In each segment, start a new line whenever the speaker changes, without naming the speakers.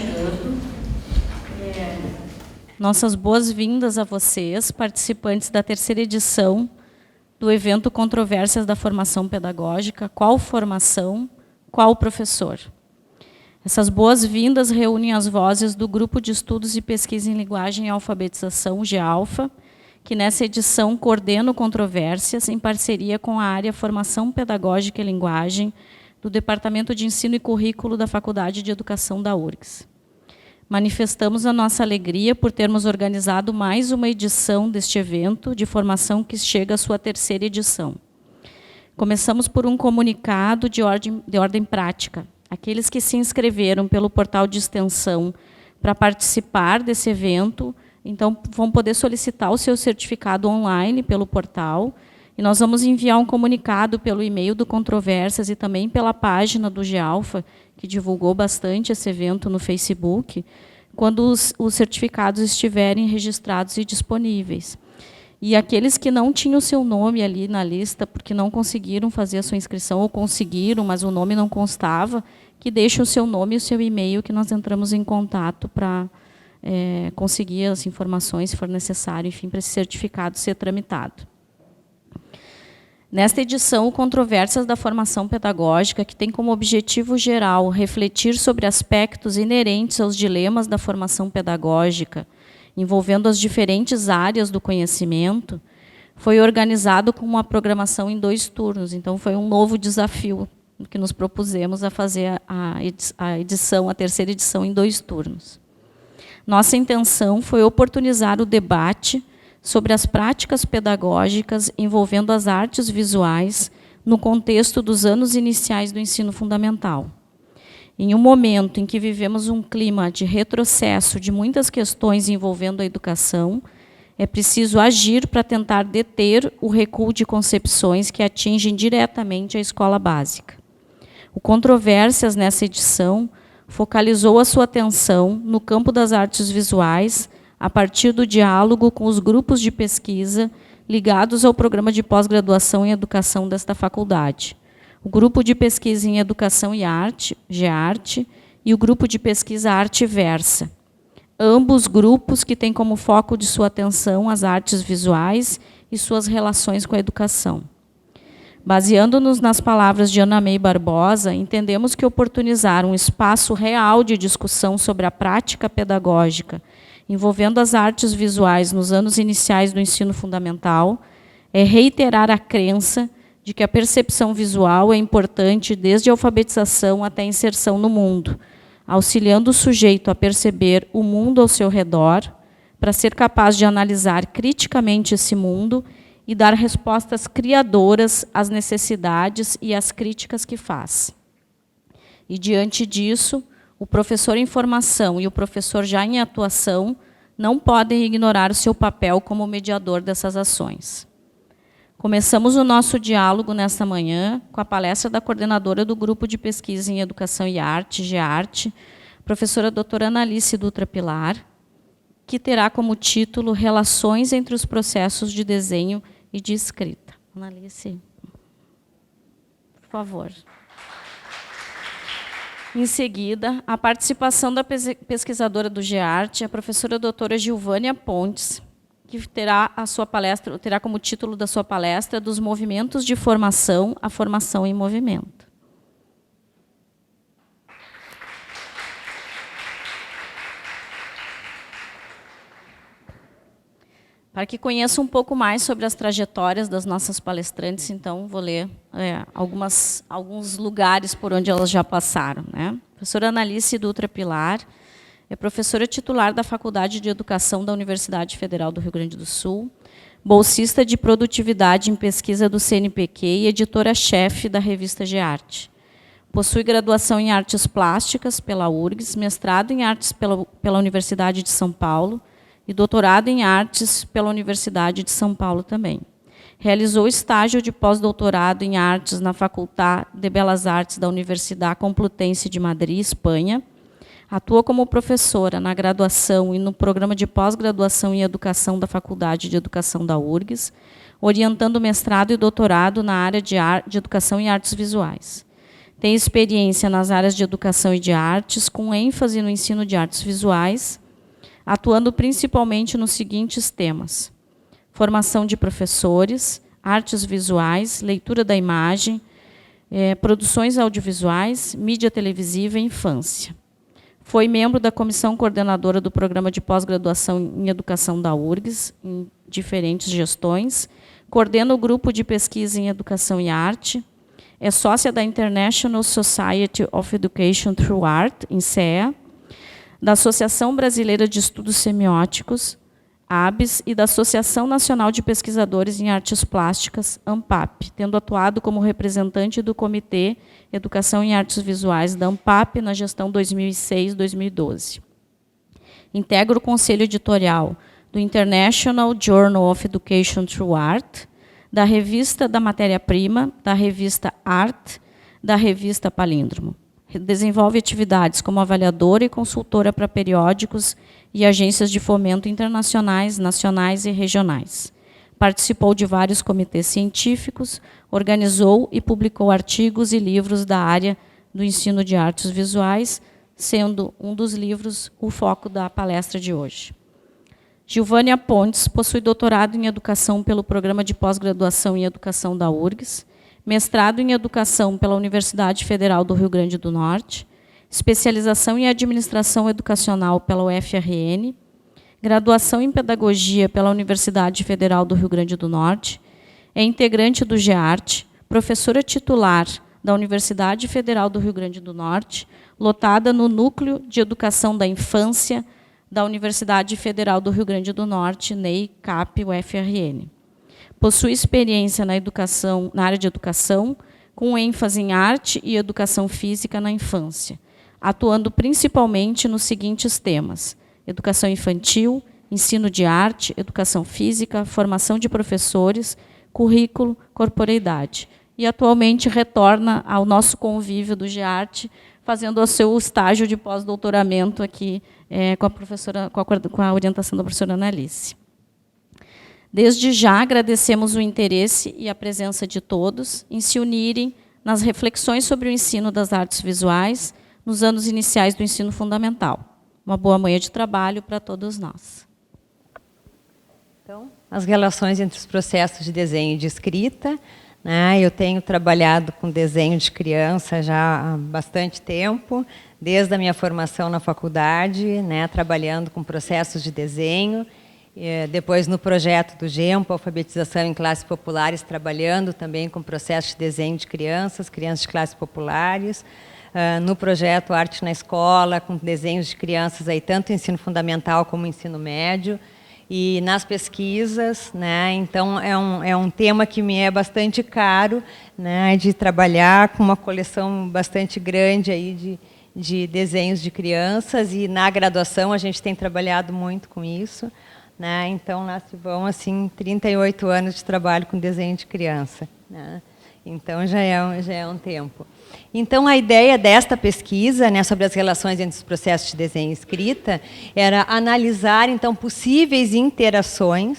chegando. Nossas boas-vindas a vocês, participantes da terceira edição do evento Controvérsias da Formação Pedagógica. Qual formação? Qual professor? Essas boas-vindas reúnem as vozes do Grupo de Estudos e Pesquisa em Linguagem e Alfabetização, GEALFA, que nessa edição coordena o Controvérsias em parceria com a área Formação Pedagógica e Linguagem do Departamento de Ensino e Currículo da Faculdade de Educação da URGS. Manifestamos a nossa alegria por termos organizado mais uma edição deste evento de formação que chega à sua terceira edição. Começamos por um comunicado de ordem prática. Aqueles que se inscreveram pelo portal de extensão para participar desse evento, então vão poder solicitar o seu certificado online pelo portal, e nós vamos enviar um comunicado pelo e-mail do Controvérsias e também pela página do GEALFA, que divulgou bastante esse evento no Facebook, quando os certificados estiverem registrados e disponíveis. E aqueles que não tinham o seu nome ali na lista, porque não conseguiram fazer a sua inscrição, ou conseguiram, mas o nome não constava, que deixem o seu nome e o seu e-mail, que nós entramos em contato para conseguir as informações, se for necessário, enfim, para esse certificado ser tramitado. Nesta edição, o Controvérsias da Formação Pedagógica, que tem como objetivo geral refletir sobre aspectos inerentes aos dilemas da formação pedagógica, envolvendo as diferentes áreas do conhecimento, foi organizado com uma programação em 2 turnos. Então, foi um novo desafio que nos propusemos a fazer a terceira edição em 2 turnos. Nossa intenção foi oportunizar o debate sobre as práticas pedagógicas envolvendo as artes visuais no contexto dos anos iniciais do ensino fundamental. Em um momento em que vivemos um clima de retrocesso de muitas questões envolvendo a educação, é preciso agir para tentar deter o recuo de concepções que atingem diretamente a escola básica. O Controvérsias, nessa edição, focalizou a sua atenção no campo das artes visuais, a partir do diálogo com os grupos de pesquisa ligados ao programa de pós-graduação em educação desta faculdade. O grupo de pesquisa em Educação e Arte, GEARTE, e o grupo de pesquisa Arte Versa. Ambos grupos que têm como foco de sua atenção as artes visuais e suas relações com a educação. Baseando-nos nas palavras de Ana May Barbosa, entendemos que oportunizar um espaço real de discussão sobre a prática pedagógica envolvendo as artes visuais nos anos iniciais do ensino fundamental é reiterar a crença de que a percepção visual é importante desde a alfabetização até a inserção no mundo, auxiliando o sujeito a perceber o mundo ao seu redor, para ser capaz de analisar criticamente esse mundo e dar respostas criadoras às necessidades e às críticas que faz. E, diante disso, o professor em formação e o professor já em atuação não podem ignorar o seu papel como mediador dessas ações. Começamos o nosso diálogo nesta manhã com a palestra da coordenadora do Grupo de Pesquisa em Educação e Arte, GEARTE, professora doutora Analice Dutra Pilar, que terá como título Relações entre os processos de desenho e de escrita. Analice, por favor. Em seguida, a participação da pesquisadora do GEARTE, a professora doutora Gilvânia Pontes, que terá como título da sua palestra Dos movimentos de formação à formação em movimento. Para que conheça um pouco mais sobre as trajetórias das nossas palestrantes, então vou ler alguns lugares por onde elas já passaram, né? A professora Analice Dutra Pilar é professora titular da Faculdade de Educação da Universidade Federal do Rio Grande do Sul, bolsista de produtividade em pesquisa do CNPq e editora-chefe da revista GEARTE. Possui graduação em artes plásticas pela URGS, mestrado em artes pela Universidade de São Paulo, e doutorado em artes pela Universidade de São Paulo também. Realizou estágio de pós-doutorado em artes na Faculdade de Belas Artes da Universidade Complutense de Madrid, Espanha. Atua como professora na graduação e no programa de pós-graduação em educação da Faculdade de Educação da URGS, orientando mestrado e doutorado na área de educação em artes visuais. Tem experiência nas áreas de educação e de artes, com ênfase no ensino de artes visuais, atuando principalmente nos seguintes temas: formação de professores, artes visuais, leitura da imagem, produções audiovisuais, mídia televisiva e infância. Foi membro da comissão coordenadora do programa de pós-graduação em educação da URGS, em diferentes gestões, coordena o grupo de pesquisa em educação e arte, é sócia da International Society of Education Through Art, INSEA, da Associação Brasileira de Estudos Semióticos, ABS, e da Associação Nacional de Pesquisadores em Artes Plásticas, ANPAP, tendo atuado como representante do Comitê Educação em Artes Visuais da ANPAP na gestão 2006-2012. Integra o conselho editorial do International Journal of Education Through Art, da revista da Matéria-Prima, da revista Art, da revista Palíndromo. Desenvolve atividades como avaliadora e consultora para periódicos e agências de fomento internacionais, nacionais e regionais. Participou de vários comitês científicos, organizou e publicou artigos e livros da área do ensino de artes visuais, sendo um dos livros o foco da palestra de hoje. Gilvânia Pontes possui doutorado em Educação pelo Programa de Pós-Graduação em Educação da URGS, mestrado em Educação pela Universidade Federal do Rio Grande do Norte, especialização em Administração Educacional pela UFRN, graduação em Pedagogia pela Universidade Federal do Rio Grande do Norte, é integrante do GEART, professora titular da Universidade Federal do Rio Grande do Norte, lotada no Núcleo de Educação da Infância da Universidade Federal do Rio Grande do Norte, NEI, CAP, UFRN. Possui experiência na área de educação, com ênfase em arte e educação física na infância, atuando principalmente nos seguintes temas: educação infantil, ensino de arte, educação física, formação de professores, currículo, corporeidade. E atualmente retorna ao nosso convívio do GEART, fazendo o seu estágio de pós-doutoramento aqui com a orientação da professora Analice. Desde já agradecemos o interesse e a presença de todos em se unirem nas reflexões sobre o ensino das artes visuais nos anos iniciais do ensino fundamental. Uma boa manhã de trabalho para todos nós.
Então, as relações entre os processos de desenho e de escrita. Eu tenho trabalhado com desenho de criança já há bastante tempo, desde a minha formação na faculdade, trabalhando com processos de desenho, depois no projeto do GEMPO, Alfabetização em Classes Populares, trabalhando também com processos de desenho de crianças de classes populares, no projeto Arte na Escola, com desenhos de crianças, aí, tanto ensino fundamental como ensino médio, e nas pesquisas, então é um tema que me é bastante caro, de trabalhar com uma coleção bastante grande aí de desenhos de crianças, e na graduação a gente tem trabalhado muito com isso, então lá se vão assim 38 anos de trabalho com desenho de criança, então já é um tempo. Então, a ideia desta pesquisa, sobre as relações entre os processos de desenho e escrita, era analisar, então, possíveis interações,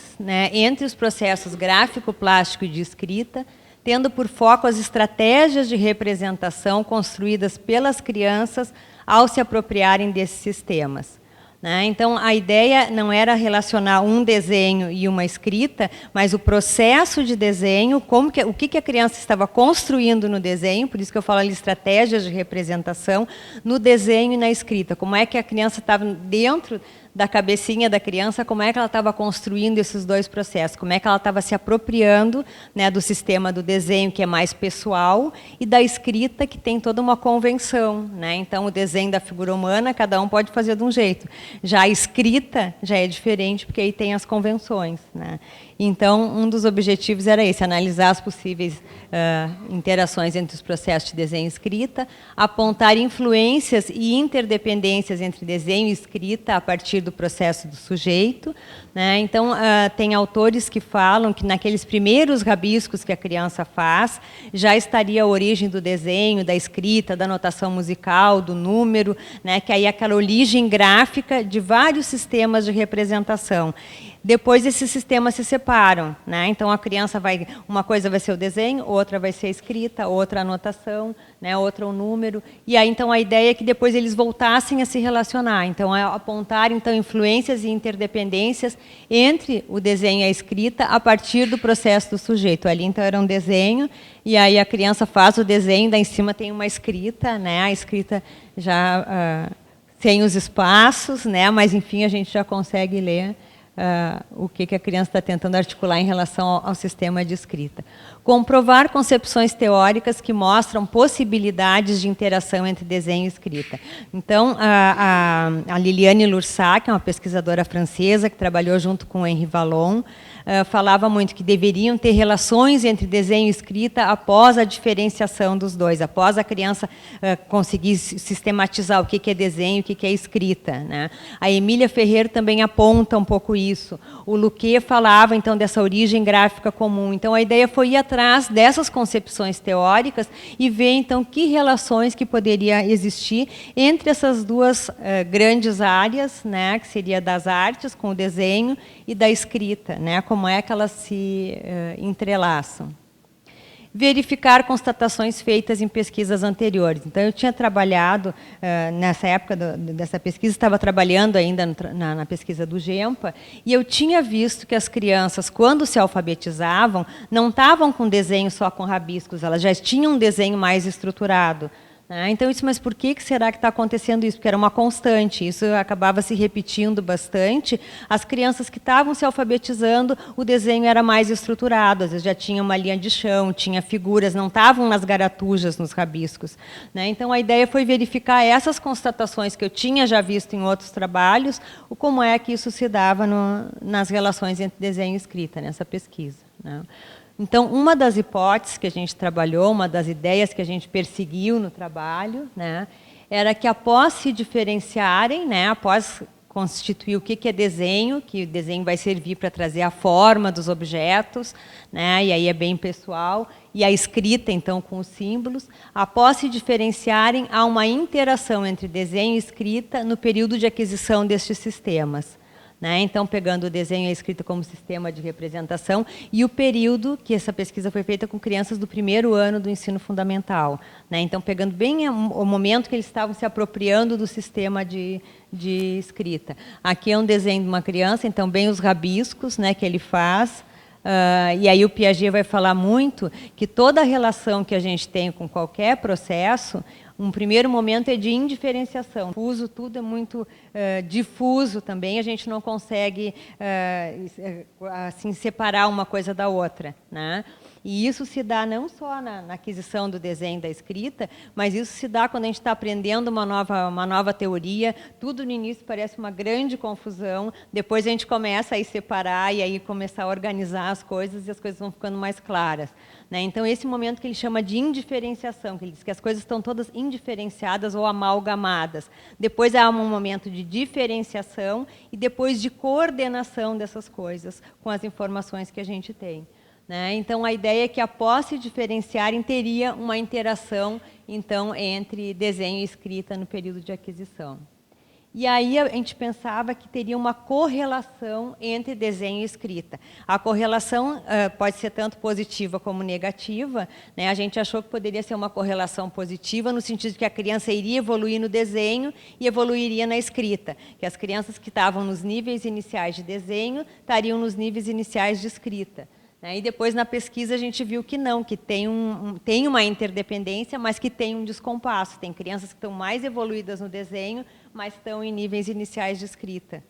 entre os processos gráfico, plástico e de escrita, tendo por foco as estratégias de representação construídas pelas crianças ao se apropriarem desses sistemas. Então, a ideia não era relacionar um desenho e uma escrita, mas o processo de desenho, o que a criança estava construindo no desenho, por isso que eu falo ali estratégias de representação, no desenho e na escrita. Como é que a criança estava dentro da cabecinha da criança, como é que ela estava construindo esses dois processos, como é que ela estava se apropriando do sistema do desenho, que é mais pessoal, e da escrita, que tem toda uma convenção. Então, o desenho da figura humana, cada um pode fazer de um jeito. Já a escrita já é diferente, porque aí tem as convenções. Então, um dos objetivos era esse, analisar as possíveis interações entre os processos de desenho e escrita, apontar influências e interdependências entre desenho e escrita a partir do processo do sujeito. Então, tem autores que falam que naqueles primeiros rabiscos que a criança faz, já estaria a origem do desenho, da escrita, da notação musical, do número, que aí é aquela origem gráfica de vários sistemas de representação. Depois esses sistemas se separam, né? Então a criança vai, uma coisa vai ser o desenho, outra vai ser a escrita, outra a anotação, né? Outra o número. E aí então a ideia é que depois eles voltassem a se relacionar. Então é apontar então influências e interdependências entre o desenho e a escrita a partir do processo do sujeito. Ali então era um desenho e aí a criança faz o desenho, daí em cima tem uma escrita, né? A escrita já sem os espaços, né? Mas enfim a gente já consegue ler o que a criança está tentando articular em relação ao sistema de escrita. Comprovar concepções teóricas que mostram possibilidades de interação entre desenho e escrita. Então, a Liliane Lursac, que é uma pesquisadora francesa que trabalhou junto com o Henri Vallon, falava muito que deveriam ter relações entre desenho e escrita após a diferenciação dos dois, após a criança conseguir sistematizar o que é desenho e o que é escrita, né? A Emília Ferrer também aponta um pouco isso. O Luque falava, então, dessa origem gráfica comum. Então, a ideia foi ir atrás dessas concepções teóricas e ver, então, que relações que poderia existir entre essas duas grandes áreas, né, que seria das artes, com o desenho, e da escrita, né, como é que elas se entrelaçam. Verificar constatações feitas em pesquisas anteriores. Então, eu tinha trabalhado, nessa época dessa pesquisa, estava trabalhando ainda na pesquisa do GEMPA, e eu tinha visto que as crianças, quando se alfabetizavam, não estavam com desenho só com rabiscos, elas já tinham um desenho mais estruturado. Então, mas por que será que está acontecendo isso? Porque era uma constante, isso acabava se repetindo bastante. As crianças que estavam se alfabetizando, o desenho era mais estruturado, às vezes já tinha uma linha de chão, tinha figuras, não estavam nas garatujas, nos rabiscos. Então, a ideia foi verificar essas constatações que eu tinha já visto em outros trabalhos, como é que isso se dava nas relações entre desenho e escrita, nessa pesquisa. Então, uma das hipóteses que a gente trabalhou, uma das ideias que a gente perseguiu no trabalho, né, era que após se diferenciarem, né, após constituir o que é desenho, que o desenho vai servir para trazer a forma dos objetos, né, e aí é bem pessoal, e a escrita, então, com os símbolos, após se diferenciarem, há uma interação entre desenho e escrita no período de aquisição destes sistemas. Então, pegando o desenho e a escrita como sistema de representação, e o período que essa pesquisa foi feita com crianças do primeiro ano do ensino fundamental. Então, pegando bem o momento que eles estavam se apropriando do sistema de escrita. Aqui é um desenho de uma criança, então, bem os rabiscos, que ele faz. E aí o Piaget vai falar muito que toda a relação que a gente tem com qualquer processo, um primeiro momento é de indiferenciação. Difuso, tudo é muito difuso também, a gente não consegue assim, separar uma coisa da outra. E isso se dá não só na aquisição do desenho e da escrita, mas isso se dá quando a gente está aprendendo uma nova teoria. Tudo no início parece uma grande confusão, depois a gente começa a separar e aí começar a organizar as coisas e as coisas vão ficando mais claras. Então, esse momento que ele chama de indiferenciação, que ele diz que as coisas estão todas indiferenciadas ou amalgamadas. Depois há um momento de diferenciação e depois de coordenação dessas coisas com as informações que a gente tem. Então, a ideia é que, após se diferenciarem, teria uma interação então, entre desenho e escrita no período de aquisição. E aí a gente pensava que teria uma correlação entre desenho e escrita. A correlação pode ser tanto positiva como negativa. A gente achou que poderia ser uma correlação positiva, no sentido de que a criança iria evoluir no desenho e evoluiria na escrita. Que as crianças que estavam nos níveis iniciais de desenho estariam nos níveis iniciais de escrita. E depois, na pesquisa, a gente viu que não, que tem uma interdependência, mas que tem um descompasso. Tem crianças que estão mais evoluídas no desenho, mas estão em níveis iniciais de escrita.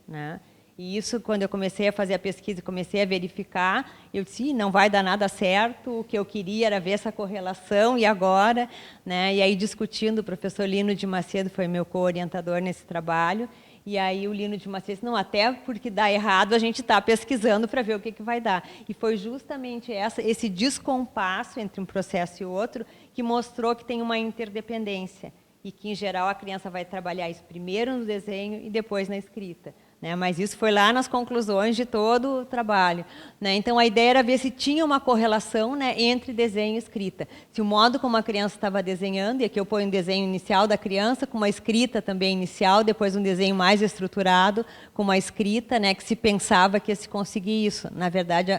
E isso, quando eu comecei a fazer a pesquisa, comecei a verificar, eu disse, não vai dar nada certo, o que eu queria era ver essa correlação, e agora? E aí, discutindo, o professor Lino de Macedo foi meu co-orientador nesse trabalho, e aí o Lino de Macedo disse, não, até porque dá errado, a gente está pesquisando para ver o que vai dar. E foi justamente esse descompasso entre um processo e outro que mostrou que tem uma interdependência e que, em geral, a criança vai trabalhar isso primeiro no desenho e depois na escrita. né? Mas isso foi lá nas conclusões de todo o trabalho, né? Então, a ideia era ver se tinha uma correlação, né, entre desenho e escrita. Se o modo como a criança estava desenhando, e aqui eu ponho um desenho inicial da criança, com uma escrita também inicial, depois um desenho mais estruturado, com uma escrita, né, que se pensava que ia se conseguir isso. Na verdade,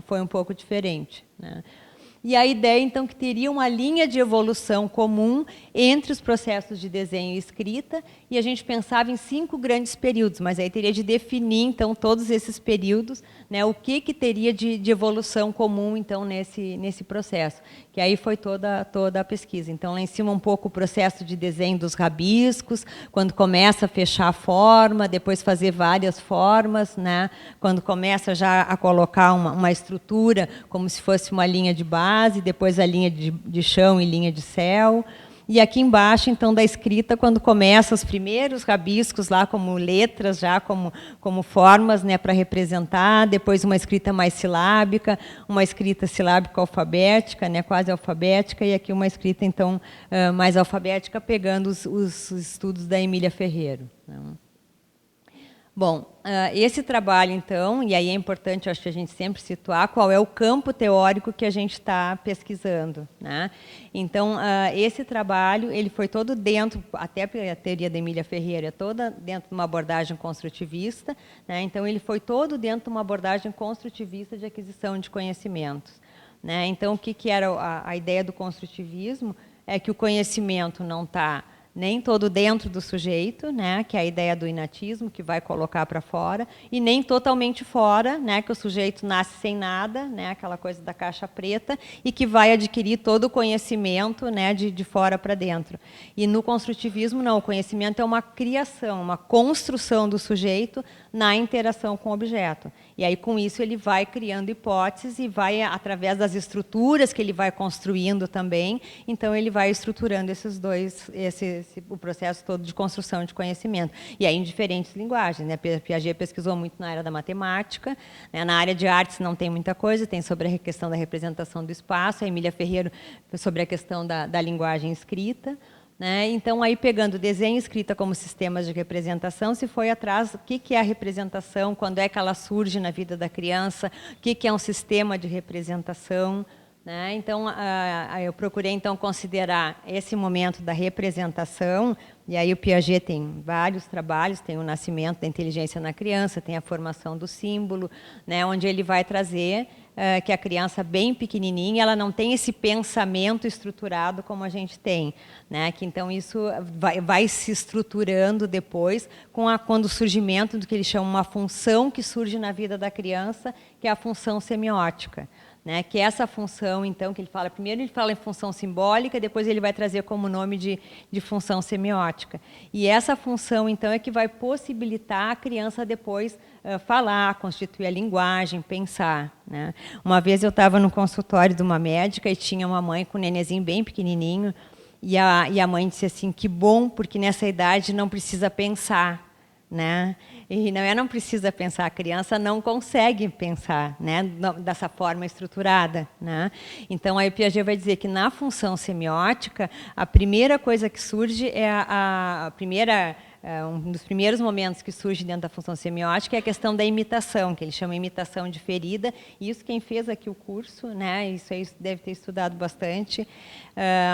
foi um pouco diferente, né? E a ideia, então, que teria uma linha de evolução comum entre os processos de desenho e escrita, e a gente pensava em 5 grandes períodos, mas aí teria de definir, então, todos esses períodos, né, o que teria de evolução comum, então, nesse processo. Que aí foi toda a pesquisa. Então, lá em cima, um pouco o processo de desenho dos rabiscos, quando começa a fechar a forma, depois fazer várias formas, né, quando começa já a colocar uma estrutura, como se fosse uma linha de base, depois a linha de chão e linha de céu. E aqui embaixo, então, da escrita, quando começa os primeiros rabiscos lá como letras, já como formas, né, para representar, depois uma escrita mais silábica, uma escrita silábica alfabética, né, quase alfabética, e aqui uma escrita, então, mais alfabética, pegando os estudos da Emília Ferreiro, né. Bom, esse trabalho, então, e aí é importante, acho que a gente sempre situar qual é o campo teórico que a gente está pesquisando, né? Então, esse trabalho, ele foi todo dentro, até a teoria da Emília Ferreira, toda dentro de uma abordagem construtivista, né? Então, ele foi todo dentro de uma abordagem construtivista de aquisição de conhecimentos, né? Então, o que era a ideia do construtivismo? É que o conhecimento não está nem todo dentro do sujeito, né, que é a ideia do inatismo, que vai colocar para fora, e nem totalmente fora, né, que o sujeito nasce sem nada, né, aquela coisa da caixa preta, e que vai adquirir todo o conhecimento, né, de fora para dentro. E no construtivismo, não, o conhecimento é uma criação, uma construção do sujeito na interação com o objeto. E aí, com isso, ele vai criando hipóteses e vai, através das estruturas que ele vai construindo também, então ele vai estruturando esses dois, o processo todo de construção de conhecimento. E aí, em diferentes linguagens, né? Piaget pesquisou muito na área da matemática, né? Na área de artes não tem muita coisa, tem sobre a questão da representação do espaço, a Emília Ferreiro sobre a questão da linguagem escrita, né? Então, aí pegando desenho e escrita como sistemas de representação, se foi atrás o que é a representação, quando é que ela surge na vida da criança, o que é um sistema de representação, né? Então, eu procurei então considerar esse momento da representação, e aí o Piaget tem vários trabalhos, tem o nascimento da inteligência na criança, tem a formação do símbolo, né, onde ele vai trazer que a criança bem pequenininha, ela não tem esse pensamento estruturado como a gente tem, né? Que então isso vai se estruturando depois quando o surgimento do que ele chama uma função que surge na vida da criança, que é a função semiótica, né? Que é essa função, então, que ele fala, primeiro ele fala em função simbólica, depois ele vai trazer como nome de função semiótica. E essa função, então, é que vai possibilitar a criança depois falar, constituir a linguagem, pensar, né? Uma vez eu estava no consultório de uma médica e tinha uma mãe com um nenenzinho bem pequenininho, e a mãe disse assim, que bom, porque nessa idade não precisa pensar, né? E não precisa pensar, a criança não consegue pensar, né, dessa forma estruturada, né? Então, aí o Piaget vai dizer que na função semiótica, a primeira coisa que surge é um dos primeiros momentos que surge dentro da função semiótica é a questão da imitação, que ele chama imitação diferida. E isso quem fez aqui o curso, né, isso aí deve ter estudado bastante,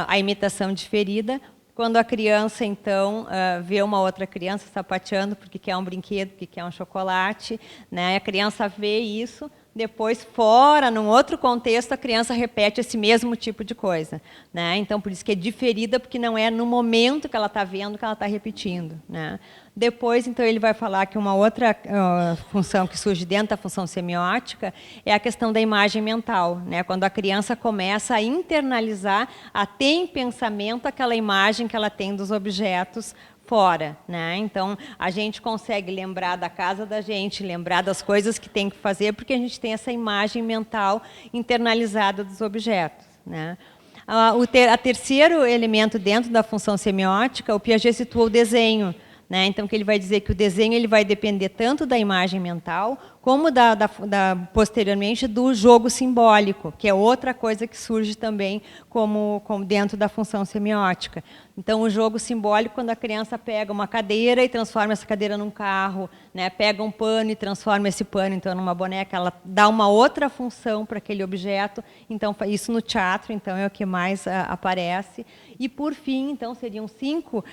a imitação diferida. Quando a criança, então, vê uma outra criança sapateando porque quer um brinquedo, porque quer um chocolate, né? A criança vê isso, depois, fora, num outro contexto, a criança repete esse mesmo tipo de coisa, né? Então, por isso que é diferida, porque não é no momento que ela está vendo que ela está repetindo, né? Depois, então, ele vai falar que uma outra função que surge dentro da função semiótica é a questão da imagem mental, né? Quando a criança começa a internalizar, a ter em pensamento aquela imagem que ela tem dos objetos fora, né? Então, a gente consegue lembrar da casa da gente, lembrar das coisas que tem que fazer, porque a gente tem essa imagem mental internalizada dos objetos, né? O terceiro elemento dentro da função semiótica, o Piaget situou o desenho, né? Então, que ele vai dizer que o desenho ele vai depender tanto da imagem mental como posteriormente do jogo simbólico, que é outra coisa que surge também como dentro da função semiótica. Então, o jogo simbólico, quando a criança pega uma cadeira e transforma essa cadeira num carro, né, pega um pano e transforma esse pano então numa boneca, ela dá uma outra função para aquele objeto. Então, isso no teatro, então, é o que mais aparece. E, por fim, então, seriam 5,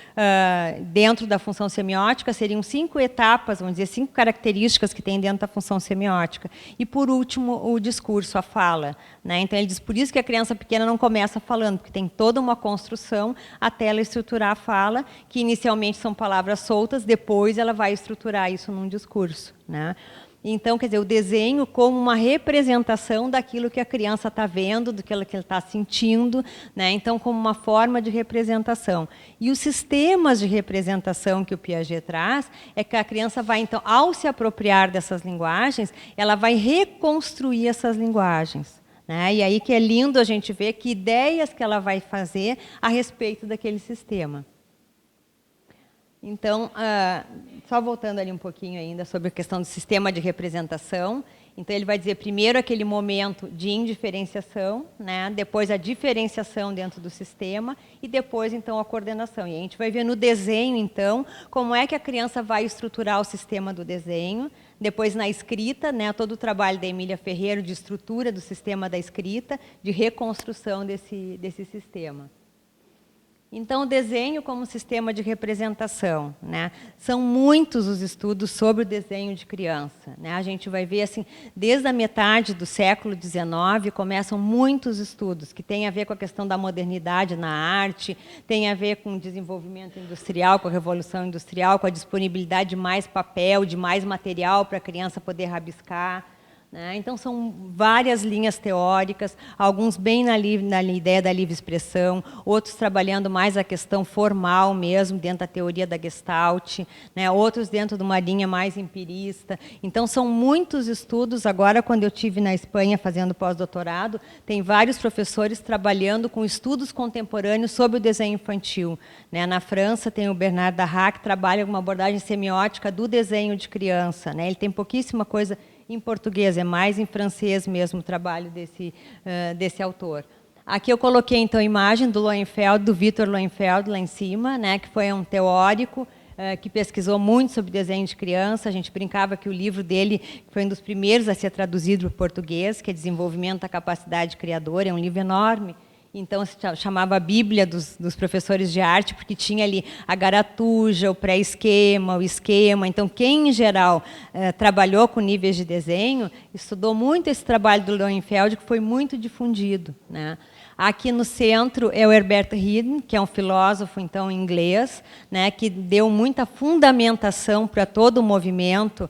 dentro da função semiótica, seriam 5 etapas, vamos dizer, 5 características que tem dentro da função semiótica. E, por último, o discurso, a fala, né? Então, ele diz, por isso que a criança pequena não começa falando, porque tem toda uma construção até ela estruturar a fala, que inicialmente são palavras soltas, depois ela vai estruturar isso num discurso, né? Então, quer dizer, o desenho como uma representação daquilo que a criança está vendo, do que ela está sentindo, né? Então, como uma forma de representação. E os sistemas de representação que o Piaget traz é que a criança vai, então, ao se apropriar dessas linguagens, ela vai reconstruir essas linguagens, né? E aí que é lindo a gente ver que ideias que ela vai fazer a respeito daquele sistema. Então, só voltando ali um pouquinho ainda sobre a questão do sistema de representação. Então, ele vai dizer primeiro aquele momento de indiferenciação, né? Depois a diferenciação dentro do sistema e depois, então, a coordenação. E a gente vai ver no desenho, então, como é que a criança vai estruturar o sistema do desenho. Depois, na escrita, né, todo o trabalho da Emília Ferreiro de estrutura do sistema da escrita, de reconstrução desse sistema. Então, o desenho como sistema de representação, né? São muitos os estudos sobre o desenho de criança, né? A gente vai ver, assim, desde a metade do século XIX, começam muitos estudos que têm a ver com a questão da modernidade na arte, tem a ver com o desenvolvimento industrial, com a revolução industrial, com a disponibilidade de mais papel, de mais material para a criança poder rabiscar, né? Então, são várias linhas teóricas, alguns bem na ideia da livre expressão, outros trabalhando mais a questão formal mesmo, dentro da teoria da Gestalt, né? Outros dentro de uma linha mais empirista. Então, são muitos estudos. Agora, quando eu estive na Espanha fazendo pós-doutorado, tem vários professores trabalhando com estudos contemporâneos sobre o desenho infantil, né? Na França, tem o Bernard Darrat, que trabalha com uma abordagem semiótica do desenho de criança, né? Ele tem pouquíssima coisa em português, é mais em francês mesmo o trabalho desse autor. Aqui eu coloquei, então, a imagem do Lohenfeld, do Victor Lohenfeld, lá em cima, né, que foi um teórico que pesquisou muito sobre desenho de criança. A gente brincava que o livro dele foi um dos primeiros a ser traduzido para o português, que é Desenvolvimento da Capacidade Criadora, é um livro enorme. Então, se chamava a Bíblia dos professores de arte, porque tinha ali a garatuja, o pré-esquema, o esquema. Então, quem, em geral, trabalhou com níveis de desenho, estudou muito esse trabalho do Lohenfeld, que foi muito difundido, né? Aqui no centro é o Herbert Reed, que é um filósofo, então, inglês, né, que deu muita fundamentação para todo o movimento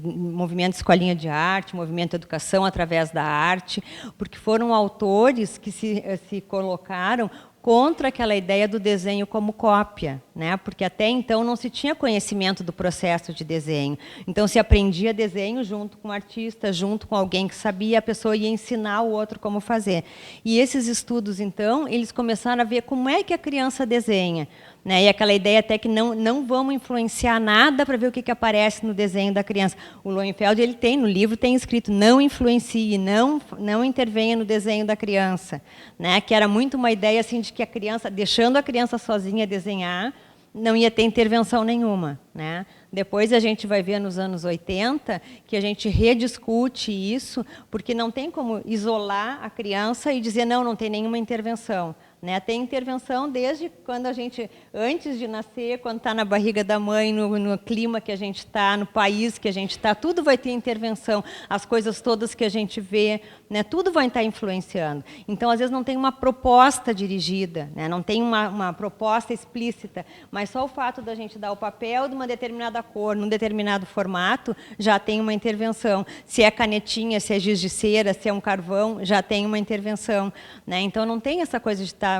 movimento escolinha de arte, movimento educação através da arte, porque foram autores que se colocaram contra aquela ideia do desenho como cópia, né? Porque até então não se tinha conhecimento do processo de desenho. Então, se aprendia desenho junto com o artista, junto com alguém que sabia, a pessoa ia ensinar o outro como fazer. E esses estudos, então, eles começaram a ver como é que a criança desenha, né? E aquela ideia até que não vamos influenciar nada para ver o que aparece no desenho da criança. O Lohenfeld, ele tem, no livro tem escrito, não influencie, não intervenha no desenho da criança, né? Que era muito uma ideia assim, de que a criança, deixando a criança sozinha desenhar, não ia ter intervenção nenhuma, né? Depois a gente vai ver nos anos 80 que a gente rediscute isso, porque não tem como isolar a criança e dizer não tem nenhuma intervenção, né? Tem intervenção desde quando a gente, antes de nascer, quando está na barriga da mãe, no clima que a gente está, no país que a gente está, tudo vai ter intervenção, as coisas todas que a gente vê, né? Tudo vai estar influenciando. Então, às vezes, não tem uma proposta dirigida, né? Não tem uma proposta explícita, mas só o fato da gente dar o papel de uma determinada cor, num determinado formato, já tem uma intervenção. Se é canetinha, se é giz de cera, se é um carvão, já tem uma intervenção, né? Então, não tem essa coisa de estar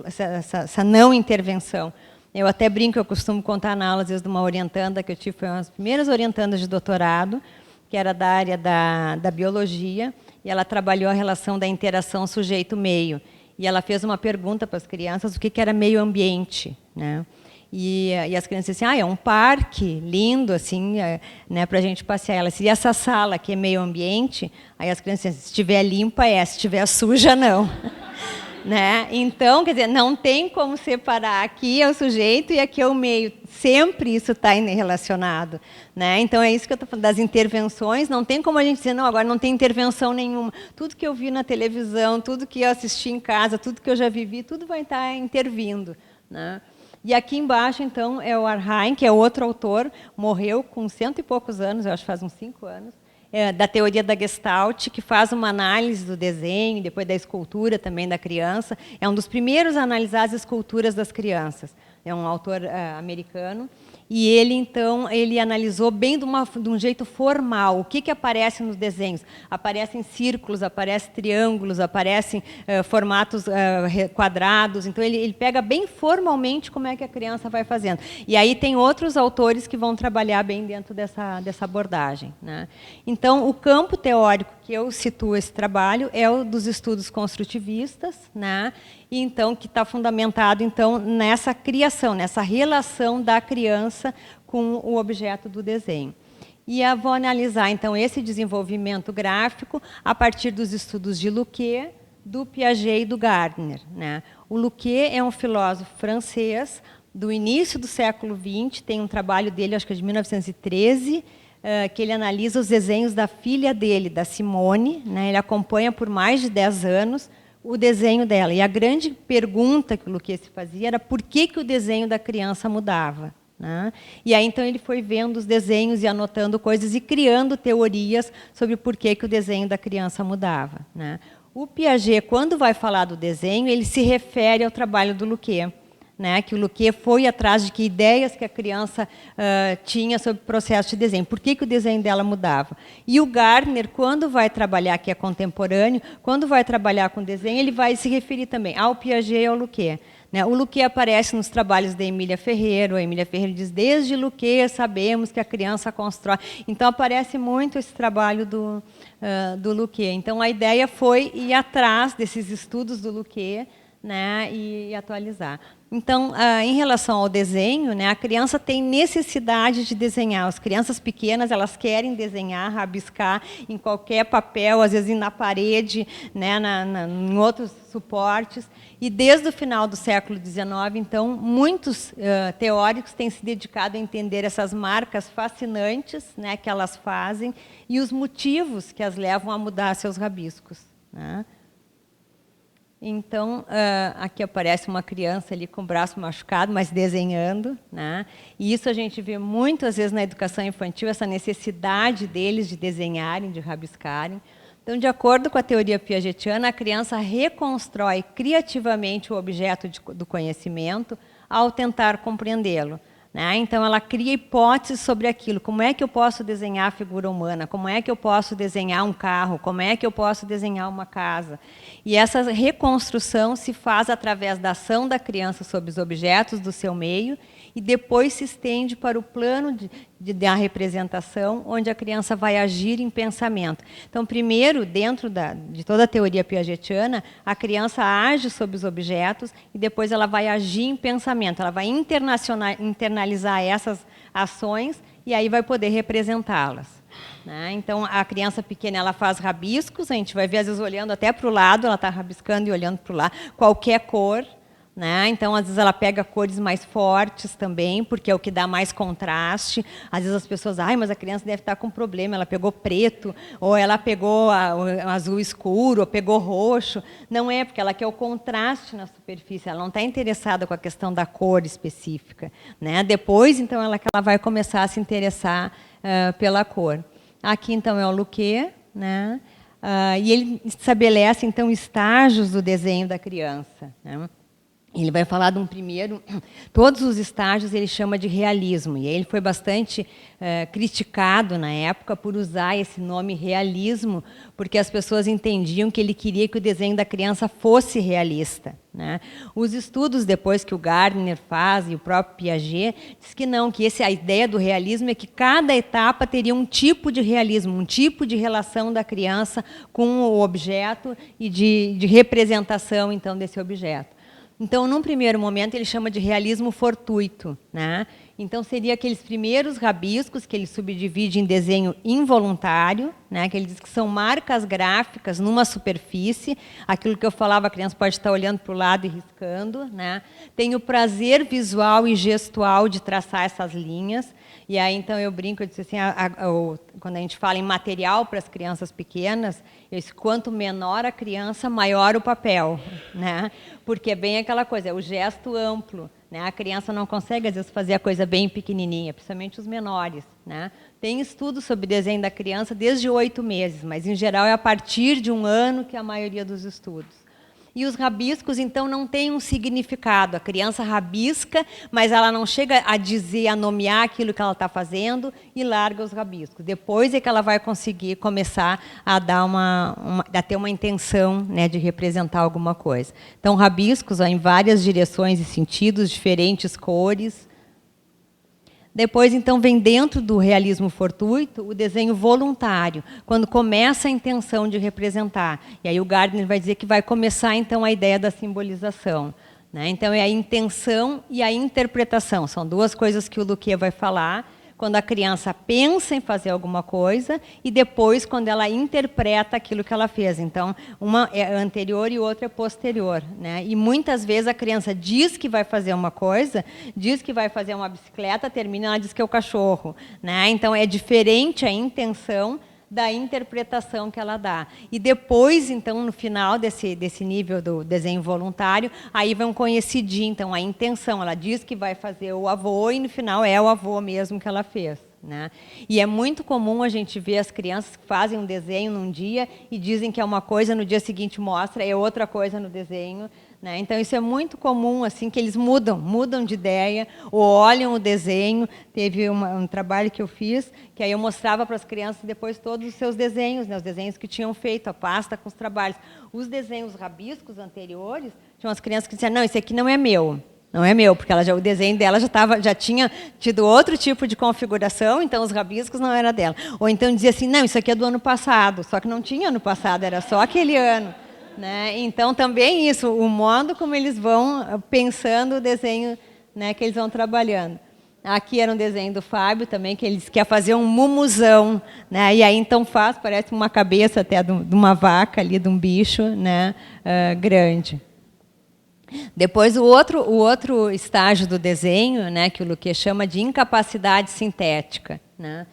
essa não intervenção. Eu até brinco, eu costumo contar na aula, às vezes, de uma orientanda que eu tive, foi uma das primeiras orientandas de doutorado, que era da área da biologia, e ela trabalhou a relação da interação sujeito-meio. E ela fez uma pergunta para as crianças, o que era meio ambiente, né? E as crianças dizem assim, é um parque lindo, assim, né, para a gente passear. Ela disse, e essa sala que é meio ambiente? Aí as crianças dizem, se estiver limpa se estiver suja, não. Né? Então, quer dizer, não tem como separar, aqui é o sujeito e aqui é o meio. Sempre isso está relacionado. Né? Então, é isso que eu estou falando, das intervenções. Não tem como a gente dizer, não, agora não tem intervenção nenhuma. Tudo que eu vi na televisão, tudo que eu assisti em casa, tudo que eu já vivi, tudo vai estar intervindo. Né? E aqui embaixo, então, é o Arhain, que é outro autor, morreu com 100 e poucos anos, eu acho que faz uns 5 anos, da teoria da Gestalt, que faz uma análise do desenho, depois da escultura também da criança. É um dos primeiros a analisar as esculturas das crianças. É um autor americano. E ele, então, ele analisou bem de um jeito formal o que aparece nos desenhos. Aparecem círculos, aparecem triângulos, aparecem formatos quadrados. Então, ele pega bem formalmente como é que a criança vai fazendo. E aí tem outros autores que vão trabalhar bem dentro dessa abordagem. Né? Então, o campo teórico que eu situo esse trabalho é o dos estudos construtivistas, né? E então que está fundamentado então nessa criação, nessa relação da criança com o objeto do desenho. E eu vou analisar então esse desenvolvimento gráfico a partir dos estudos de Luquet, do Piaget e do Gardner. Né? O Luquet é um filósofo francês do início do século XX, tem um trabalho dele, acho que é de 1913, que ele analisa os desenhos da filha dele, da Simone. Né? Ele acompanha por mais de 10 anos o desenho dela. E a grande pergunta que o Luquet se fazia era por que o desenho da criança mudava. Né? E aí, então, ele foi vendo os desenhos e anotando coisas e criando teorias sobre por que o desenho da criança mudava. Né? O Piaget, quando vai falar do desenho, ele se refere ao trabalho do Luquet. Né, que o Luquet foi atrás de que ideias que a criança tinha sobre o processo de desenho, por que o desenho dela mudava. E o Gardner, quando vai trabalhar, que é contemporâneo, quando vai trabalhar com desenho, ele vai se referir também ao Piaget e ao Luquet. Né. O Luquet aparece nos trabalhos da Emília Ferreiro, a Emília Ferreiro diz, desde Luquet sabemos que a criança constrói. Então, aparece muito esse trabalho do Luquet. Então, a ideia foi ir atrás desses estudos do Luquet, né, e atualizar. Então, em relação ao desenho, né, a criança tem necessidade de desenhar. As crianças pequenas, elas querem desenhar, rabiscar em qualquer papel, às vezes na parede, né, em outros suportes. E desde o final do século XIX, então, muitos teóricos têm se dedicado a entender essas marcas fascinantes, né, que elas fazem e os motivos que as levam a mudar seus rabiscos. Né? Então, aqui aparece uma criança ali com o braço machucado, mas desenhando. Né? E isso a gente vê muitas vezes na educação infantil, essa necessidade deles de desenharem, de rabiscarem. Então, de acordo com a teoria piagetiana, a criança reconstrói criativamente o objeto do conhecimento ao tentar compreendê-lo. Né? Então, ela cria hipóteses sobre aquilo. Como é que eu posso desenhar a figura humana? Como é que eu posso desenhar um carro? Como é que eu posso desenhar uma casa? E essa reconstrução se faz através da ação da criança sobre os objetos do seu meio e depois se estende para o plano da representação, onde a criança vai agir em pensamento. Então, primeiro, dentro de toda a teoria piagetiana, a criança age sobre os objetos e depois ela vai agir em pensamento, ela vai internalizar essas ações e aí vai poder representá-las. Né? Então, a criança pequena ela faz rabiscos, a gente vai ver, às vezes, olhando até para o lado, ela está rabiscando e olhando para o lado, qualquer cor. Né? Então, às vezes, ela pega cores mais fortes também, porque é o que dá mais contraste. Às vezes, as pessoas mas a criança deve estar com problema, ela pegou preto, ou ela pegou o azul escuro, ou pegou roxo. Não é, porque ela quer o contraste na superfície, ela não está interessada com a questão da cor específica. Né? Depois, então, ela vai começar a se interessar pela cor. Aqui, então, é o Luquet, né? E ele estabelece, então, estágios do desenho da criança. Né? Ele vai falar de um primeiro, todos os estágios ele chama de realismo, e ele foi bastante criticado na época por usar esse nome realismo, porque as pessoas entendiam que ele queria que o desenho da criança fosse realista. Né? Os estudos depois que o Gardner faz e o próprio Piaget diz que não, que a ideia do realismo é que cada etapa teria um tipo de realismo, um tipo de relação da criança com o objeto e de representação então desse objeto. Então, num primeiro momento, ele chama de realismo fortuito, né? Então, seria aqueles primeiros rabiscos que ele subdivide em desenho involuntário, né? Que ele diz que são marcas gráficas numa superfície, aquilo que eu falava, a criança pode estar olhando para o lado e riscando, né? Tem o prazer visual e gestual de traçar essas linhas, e aí, então, eu brinco, eu disse assim, quando a gente fala em material para as crianças pequenas, eu disse, quanto menor a criança, maior o papel, né? Porque é bem aquela coisa, é o gesto amplo, né? A criança não consegue, às vezes, fazer a coisa bem pequenininha, principalmente os menores, né? Tem estudos sobre desenho da criança desde 8 meses, mas, em geral, é a partir de 1 ano que é a maioria dos estudos. E os rabiscos, então, não têm um significado. A criança rabisca, mas ela não chega a dizer, a nomear aquilo que ela está fazendo e larga os rabiscos. Depois é que ela vai conseguir começar a dar a ter uma intenção, né, de representar alguma coisa. Então, rabiscos em várias direções e sentidos, diferentes cores. Depois, então, vem dentro do realismo fortuito o desenho voluntário, quando começa a intenção de representar. E aí o Gardner vai dizer que vai começar, então, a ideia da simbolização, né? Então, é a intenção e a interpretação. São duas coisas que o Luquet vai falar, quando a criança pensa em fazer alguma coisa e depois quando ela interpreta aquilo que ela fez. Então, uma é anterior e outra é posterior, né? E muitas vezes a criança diz que vai fazer uma coisa, diz que vai fazer uma bicicleta, termina, ela diz que é o cachorro, né? Então, é diferente a intenção da interpretação que ela dá. E depois, então, no final desse nível do desenho voluntário, aí vai um conhecidinho, então, a intenção. Ela diz que vai fazer o avô e, no final, é o avô mesmo que ela fez, né? E é muito comum a gente ver as crianças que fazem um desenho num dia e dizem que é uma coisa, no dia seguinte mostra, é outra coisa no desenho, né? Então, isso é muito comum, assim, que eles mudam de ideia, ou olham o desenho. Teve um trabalho que eu fiz, que aí eu mostrava para as crianças depois todos os seus desenhos, né? Os desenhos que tinham feito, a pasta com os trabalhos. Os desenhos rabiscos anteriores, tinham as crianças que diziam, não, esse aqui não é meu. Não é meu, porque o desenho dela já tinha tido outro tipo de configuração, então os rabiscos não eram dela. Ou então dizia assim, não, isso aqui é do ano passado, só que não tinha ano passado, era só aquele ano, né? Então, também isso, o modo como eles vão pensando o desenho, né, que eles vão trabalhando. Aqui era um desenho do Fábio também, que ele quer fazer um mumuzão, né? E aí, então, parece uma cabeça até de uma vaca ali, de um bicho, né, grande. Depois, o outro estágio do desenho, né, que o Luquet chama de incapacidade sintética, né?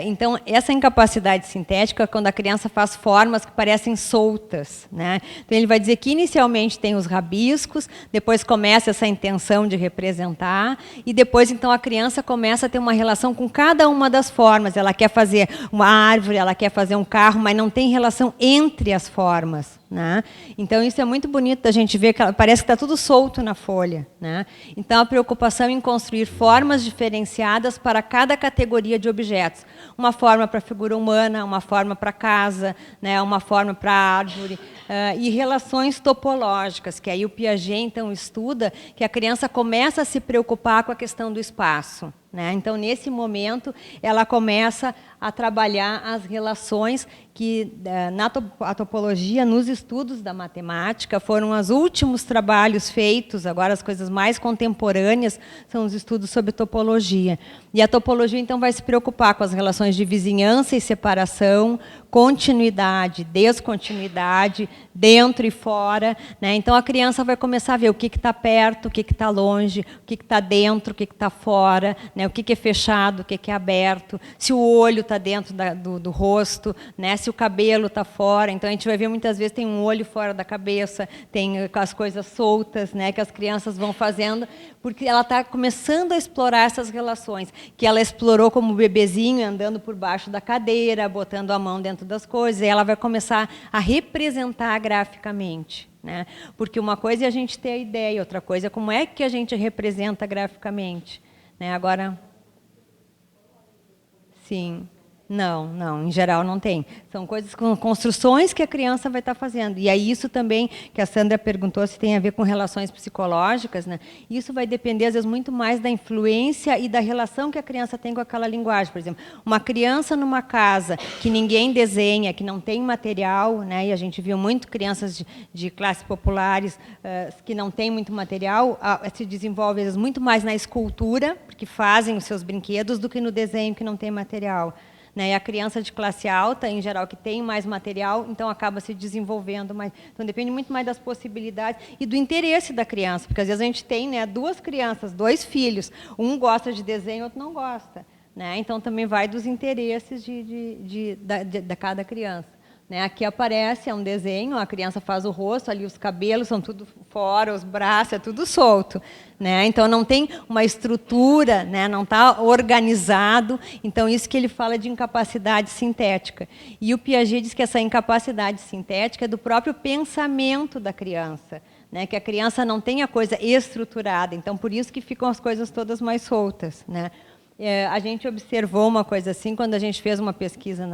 Então, essa incapacidade sintética é quando a criança faz formas que parecem soltas, né? Então, ele vai dizer que, inicialmente, tem os rabiscos, depois começa essa intenção de representar, e depois, então, a criança começa a ter uma relação com cada uma das formas. Ela quer fazer uma árvore, ela quer fazer um carro, mas não tem relação entre as formas, né? Então, isso é muito bonito da gente ver, que parece que está tudo solto na folha, né? Então, a preocupação em construir formas diferenciadas para cada categoria de objetos. Uma forma para a figura humana, uma forma para a casa, né? Uma forma para a árvore, e relações topológicas, que aí o Piaget, então, estuda que a criança começa a se preocupar com a questão do espaço, né? Então, nesse momento, ela começa a trabalhar as relações que, a topologia, nos estudos da matemática, foram os últimos trabalhos feitos. Agora, as coisas mais contemporâneas são os estudos sobre topologia. E a topologia, então, vai se preocupar com as relações de vizinhança e separação, continuidade, descontinuidade, dentro e fora, né? Então, a criança vai começar a ver o que está perto, o que está longe, o que está dentro, o que está fora, né? O que é fechado, o que é aberto, se o olho está dentro do rosto, né? Se o cabelo está fora. Então, a gente vai ver muitas vezes tem um olho fora da cabeça, tem as coisas soltas, né, que as crianças vão fazendo, porque ela está começando a explorar essas relações, que ela explorou como bebezinho, andando por baixo da cadeira, botando a mão dentro das coisas, e ela vai começar a representar graficamente, né? Porque uma coisa é a gente ter a ideia, outra coisa é como é que a gente representa graficamente, né? Agora, sim. Não, em geral não tem. São coisas com construções que a criança vai estar fazendo. E aí isso também, que a Sandra perguntou se tem a ver com relações psicológicas, né? Isso vai depender, às vezes, muito mais da influência e da relação que a criança tem com aquela linguagem. Por exemplo, uma criança numa casa que ninguém desenha, que não tem material, né? E a gente viu muito crianças de classes populares que não têm muito material, se desenvolvem, às vezes, muito mais na escultura, porque fazem os seus brinquedos, do que no desenho, que não tem material. Né? E a criança de classe alta, em geral, que tem mais material, então acaba se desenvolvendo mais. Então, depende muito mais das possibilidades e do interesse da criança, porque, às vezes, a gente tem, né, 2 crianças, 2 filhos, um gosta de desenho, outro não gosta. Né? Então, também vai dos interesses de cada criança. Né? Aqui aparece, é um desenho, a criança faz o rosto, ali os cabelos são tudo fora, os braços, é tudo solto. Né? Então, não tem uma estrutura, né? Não está organizado. Então, isso que ele fala de incapacidade sintética. E o Piaget diz que essa incapacidade sintética é do próprio pensamento da criança. Né? Que a criança não tem a coisa estruturada. Então, por isso que ficam as coisas todas mais soltas. Né? A gente observou uma coisa assim quando a gente fez uma pesquisa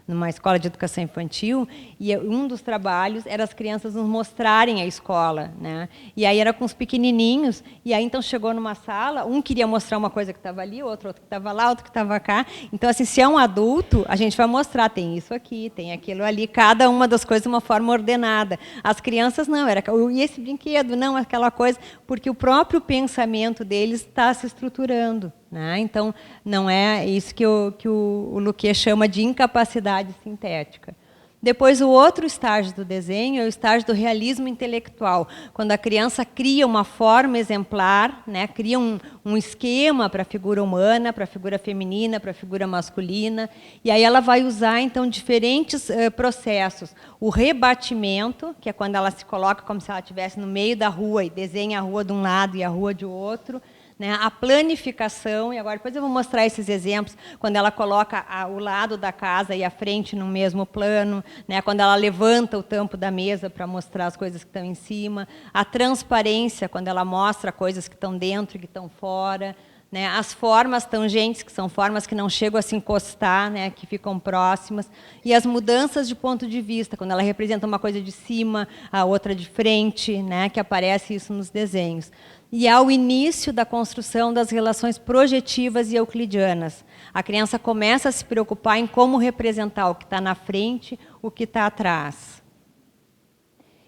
numa escola de educação infantil, e um dos trabalhos era as crianças nos mostrarem a escola. Né? E aí era com os pequenininhos, e aí então chegou numa sala, um queria mostrar uma coisa que estava ali, outro que estava lá, outro que estava cá. Então, assim, se é um adulto, a gente vai mostrar, tem isso aqui, tem aquilo ali, cada uma das coisas de uma forma ordenada. As crianças não, era e esse brinquedo, não, aquela coisa, porque o próprio pensamento deles está se estruturando. Né? Então, não é isso que o Luquet chama de incapacidade sintética. Depois, o outro estágio do desenho é o estágio do realismo intelectual, quando a criança cria uma forma exemplar, né? Cria um esquema para a figura humana, para a figura feminina, para a figura masculina, e aí ela vai usar, então, diferentes processos. O rebatimento, que é quando ela se coloca como se ela estivesse no meio da rua e desenha a rua de um lado e a rua de outro. Né, a planificação, e agora depois eu vou mostrar esses exemplos, quando ela coloca o lado da casa e a frente no mesmo plano, né, quando ela levanta o tampo da mesa para mostrar as coisas que estão em cima, a transparência, quando ela mostra coisas que estão dentro e que estão fora, né, as formas tangentes, que são formas que não chegam a se encostar, né, que ficam próximas, e as mudanças de ponto de vista, quando ela representa uma coisa de cima, a outra de frente, né, que aparece isso nos desenhos. E ao início da construção das relações projetivas e euclidianas. A criança começa a se preocupar em como representar o que está na frente, o que está atrás.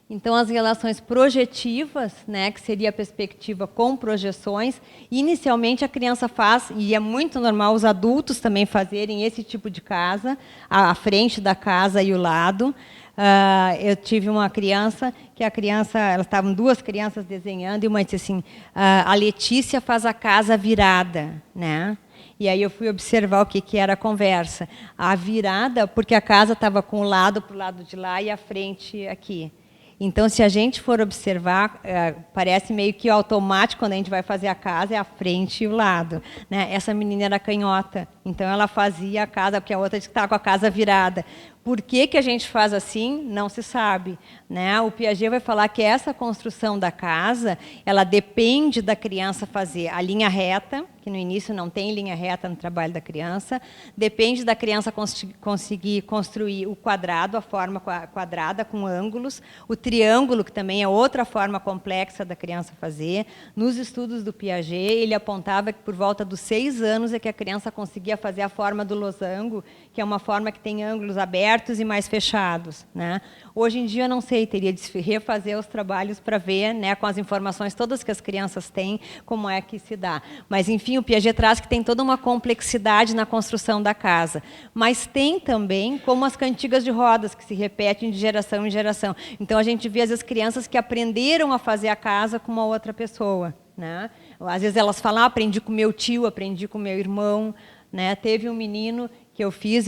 Então, as relações projetivas, né, que seria a perspectiva com projeções, inicialmente a criança faz, e é muito normal os adultos também fazerem esse tipo de casa, a frente da casa e o lado. Eu tive uma criança, elas estavam 2 crianças desenhando, e uma disse assim, a Letícia faz a casa virada. Né? E aí eu fui observar o que era a conversa. A virada, porque a casa estava com o lado para o lado de lá e a frente aqui. Então, se a gente for observar, parece meio que automático, quando a gente vai fazer a casa, é a frente e o lado. Né? Essa menina era canhota, então ela fazia a casa, porque a outra estava com a casa virada. Por que a gente faz assim, não se sabe. Né? O Piaget vai falar que essa construção da casa, ela depende da criança fazer a linha reta, que no início não tem linha reta no trabalho da criança, depende da criança conseguir construir o quadrado, a forma quadrada, com ângulos, o triângulo, que também é outra forma complexa da criança fazer. Nos estudos do Piaget, ele apontava que por volta dos 6 anos é que a criança conseguia fazer a forma do losango, que é uma forma que tem ângulos abertos e mais fechados. Né? Hoje em dia, não sei, teria de refazer os trabalhos para ver, né, com as informações todas que as crianças têm, como é que se dá. Mas, enfim, o Piaget traz que tem toda uma complexidade na construção da casa. Mas tem também como as cantigas de rodas, que se repetem de geração em geração. Então, a gente vê, às vezes, crianças que aprenderam a fazer a casa com uma outra pessoa. Né? Às vezes, elas falam, aprendi com meu tio, aprendi com meu irmão. Né? Teve um menino que eu fiz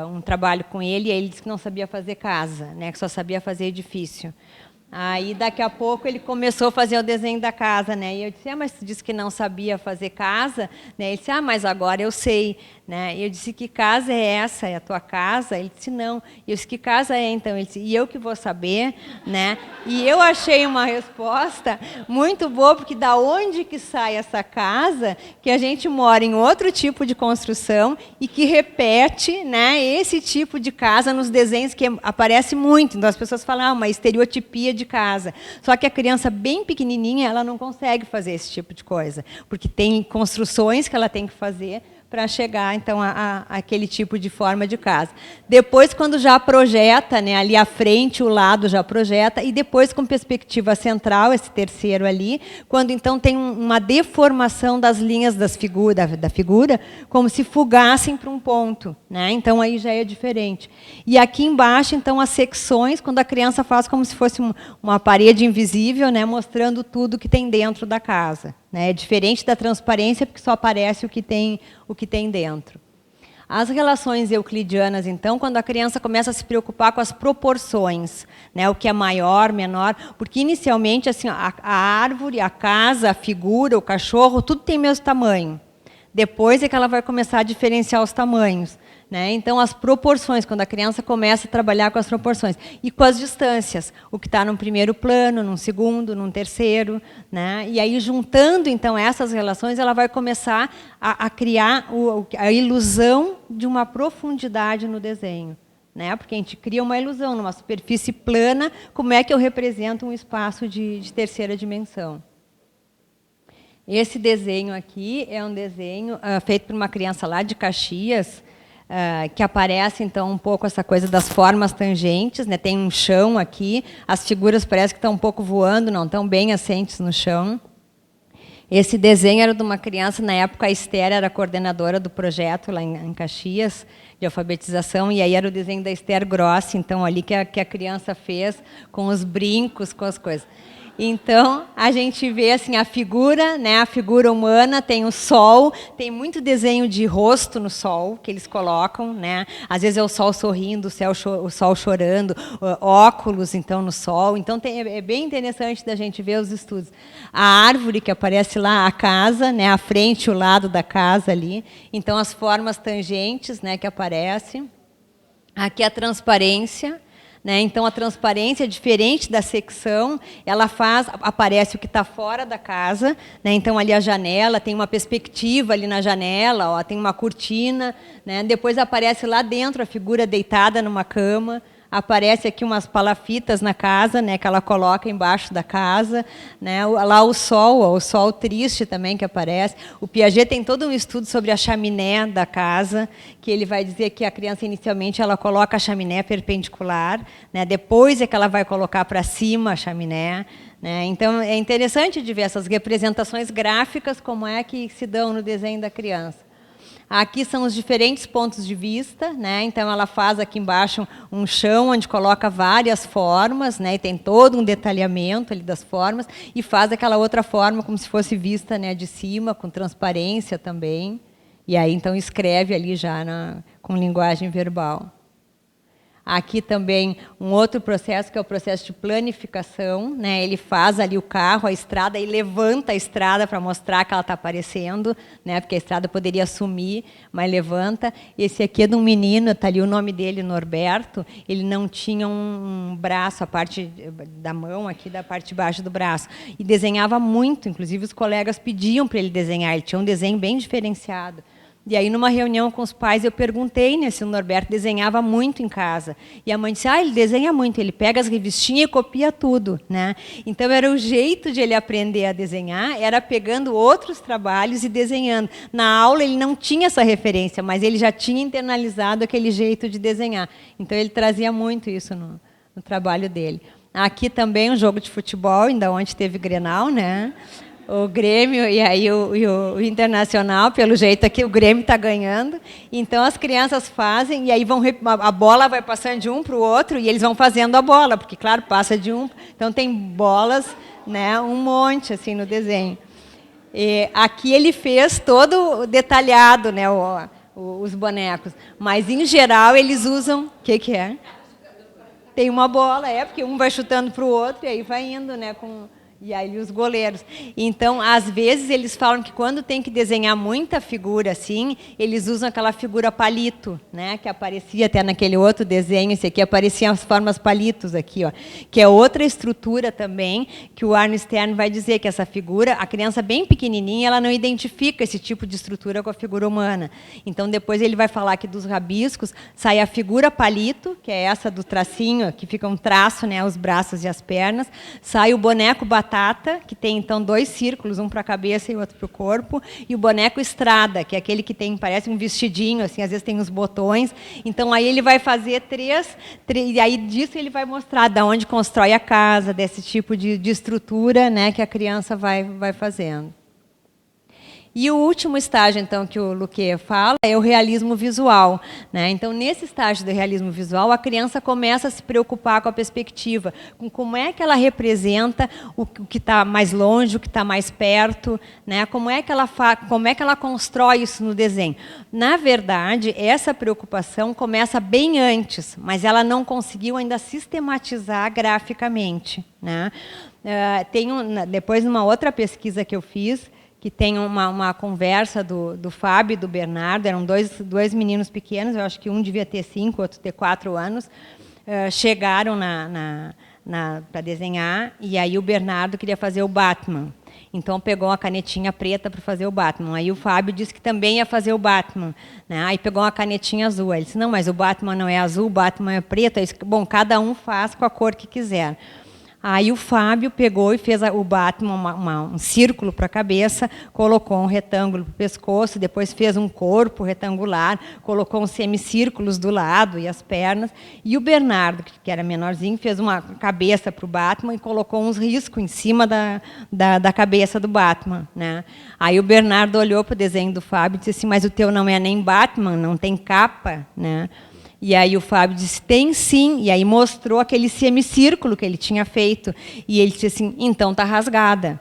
um trabalho com ele, e ele disse que não sabia fazer casa, né? Que só sabia fazer edifício. Aí, daqui a pouco, ele começou a fazer o desenho da casa, né? E eu disse, mas tu disse que não sabia fazer casa, né? Ele disse, mas agora eu sei, né? E eu disse, que casa é essa? É a tua casa? Ele disse, não. E eu disse, que casa é, então? Ele disse, e eu que vou saber, né? E eu achei uma resposta muito boa, porque da onde que sai essa casa, que a gente mora em outro tipo de construção e que repete, né, esse tipo de casa nos desenhos, que aparece muito. Então, as pessoas falam, uma estereotipia de casa. Só que a criança bem pequenininha, ela não consegue fazer esse tipo de coisa, porque tem construções que ela tem que fazer para chegar, então, àquele tipo de forma de casa. Depois, quando já projeta, né, ali à frente, o lado já projeta, e depois, com perspectiva central, esse terceiro ali, quando, então, tem uma deformação das linhas da figura, como se fugassem para um ponto, né? Então, aí já é diferente. E aqui embaixo, então, as secções, quando a criança faz como se fosse uma parede invisível, né, mostrando tudo que tem dentro da casa. É diferente da transparência, porque só aparece o que tem dentro. As relações euclidianas, então, quando a criança começa a se preocupar com as proporções, né, o que é maior, menor, porque inicialmente assim, a árvore, a casa, a figura, o cachorro, tudo tem o mesmo tamanho. Depois é que ela vai começar a diferenciar os tamanhos. Né? Então, as proporções, quando a criança começa a trabalhar com as proporções. E com as distâncias, o que está num primeiro plano, num segundo, num terceiro. Né? E aí, juntando então essas relações, ela vai começar a criar a ilusão de uma profundidade no desenho. Né? Porque a gente cria uma ilusão, numa superfície plana, como é que eu represento um espaço de terceira dimensão. Esse desenho aqui é um desenho feito por uma criança lá de Caxias, que aparece, então, um pouco essa coisa das formas tangentes, né? Tem um chão aqui, as figuras parecem que estão um pouco voando, não estão bem assentes no chão. Esse desenho era de uma criança, na época a Esther era a coordenadora do projeto lá em Caxias, de alfabetização, e aí era o desenho da Esther Grossi, então, ali que a criança fez, com os brincos, com as coisas. Então, a gente vê assim, a figura, né, a figura humana, tem o sol, tem muito desenho de rosto no sol, que eles colocam, né? Às vezes é o sol sorrindo, o sol chorando, óculos, então, no sol. Então, é bem interessante da gente ver os estudos. A árvore que aparece lá, a casa, né, a frente e o lado da casa ali. Então, as formas tangentes, né, que aparecem. Aqui a transparência. Né? Então, a transparência, diferente da secção, ela aparece o que está fora da casa. Né? Então, ali a janela, tem uma perspectiva ali na janela, ó, tem uma cortina. Né? Depois aparece lá dentro a figura deitada numa cama. Aparece aqui umas palafitas na casa, né, que ela coloca embaixo da casa. Né? Lá o sol triste também que aparece. O Piaget tem todo um estudo sobre a chaminé da casa, que ele vai dizer que a criança, inicialmente, ela coloca a chaminé perpendicular, né? Depois é que ela vai colocar para cima a chaminé. Né? Então, é interessante de ver essas representações gráficas, como é que se dão no desenho da criança. Aqui são os diferentes pontos de vista, né? Então ela faz aqui embaixo um chão onde coloca várias formas, né? E tem todo um detalhamento ali das formas, e faz aquela outra forma como se fosse vista, né, de cima, com transparência também. E aí então escreve ali já com linguagem verbal. Aqui também um outro processo, que é o processo de planificação. Né? Ele faz ali o carro, a estrada, e levanta a estrada para mostrar que ela está aparecendo, né? Porque a estrada poderia sumir, mas levanta. Esse aqui é de um menino, está ali o nome dele, Norberto. Ele não tinha um braço, a parte da mão, aqui da parte de baixo do braço. E desenhava muito, inclusive os colegas pediam para ele desenhar. Ele tinha um desenho bem diferenciado. E aí, numa reunião com os pais, eu perguntei, né, se o Norberto desenhava muito em casa. E a mãe disse, ele desenha muito, ele pega as revistinhas e copia tudo. Né? Então, era o jeito de ele aprender a desenhar, era pegando outros trabalhos e desenhando. Na aula, ele não tinha essa referência, mas ele já tinha internalizado aquele jeito de desenhar. Então, ele trazia muito isso no trabalho dele. Aqui também um jogo de futebol, ainda ontem teve Grenal, né? O Grêmio e aí o Internacional, pelo jeito aqui o Grêmio está ganhando. Então as crianças fazem e aí a bola vai passando de um para o outro e eles vão fazendo a bola, porque claro, passa de um. Então tem bolas, né, um monte assim no desenho. E aqui ele fez todo detalhado, né, os bonecos, mas em geral eles usam, o que é? tem uma bola, porque um vai chutando para o outro e aí vai indo, né, e aí os goleiros. Então, às vezes, eles falam que quando tem que desenhar muita figura, assim, eles usam aquela figura palito, né? Que aparecia até naquele outro desenho, esse aqui apareciam as formas palitos aqui, ó, que é outra estrutura também, que o Arno Stern vai dizer que essa figura, a criança bem pequenininha, ela não identifica esse tipo de estrutura com a figura humana. Então, depois ele vai falar que dos rabiscos sai a figura palito, que é essa do tracinho, que fica um traço, né? Os braços e as pernas, sai o boneco batata, que tem, então, 2 círculos, um para a cabeça e outro para o corpo, e o boneco estrada, que é aquele que tem, parece um vestidinho, assim, às vezes tem uns botões. Então, aí ele vai fazer três e aí disso ele vai mostrar de onde constrói a casa, desse tipo de estrutura, né, que a criança vai fazendo. E o último estágio, então, que o Luque fala é o realismo visual, né? Então, nesse estágio do realismo visual, a criança começa a se preocupar com a perspectiva, com como é que ela representa o que está mais longe, o que está mais perto, né? Como é que ela constrói isso no desenho. Na verdade, essa preocupação começa bem antes, mas ela não conseguiu ainda sistematizar graficamente, né? Depois, numa outra pesquisa que eu fiz, que tem uma conversa do Fábio e do Bernardo, eram dois meninos pequenos, eu acho que um devia ter 5, outro ter 4 anos, chegaram para desenhar, e aí o Bernardo queria fazer o Batman. Então, pegou uma canetinha preta para fazer o Batman. Aí o Fábio disse que também ia fazer o Batman, né? Aí pegou uma canetinha azul. Aí ele disse, não, mas o Batman não é azul, o Batman é preto. Aí disse, bom, cada um faz com a cor que quiser. Aí o Fábio pegou e fez o Batman um círculo para a cabeça, colocou um retângulo para o pescoço, depois fez um corpo retangular, colocou uns semicírculos do lado e as pernas. E o Bernardo, que era menorzinho, fez uma cabeça para o Batman e colocou uns riscos em cima da cabeça do Batman, né? Aí o Bernardo olhou para o desenho do Fábio e disse assim, mas o teu não é nem Batman, não tem capa, né? E aí o Fábio disse, tem sim. E aí mostrou aquele semicírculo que ele tinha feito. E ele disse assim, então está rasgada.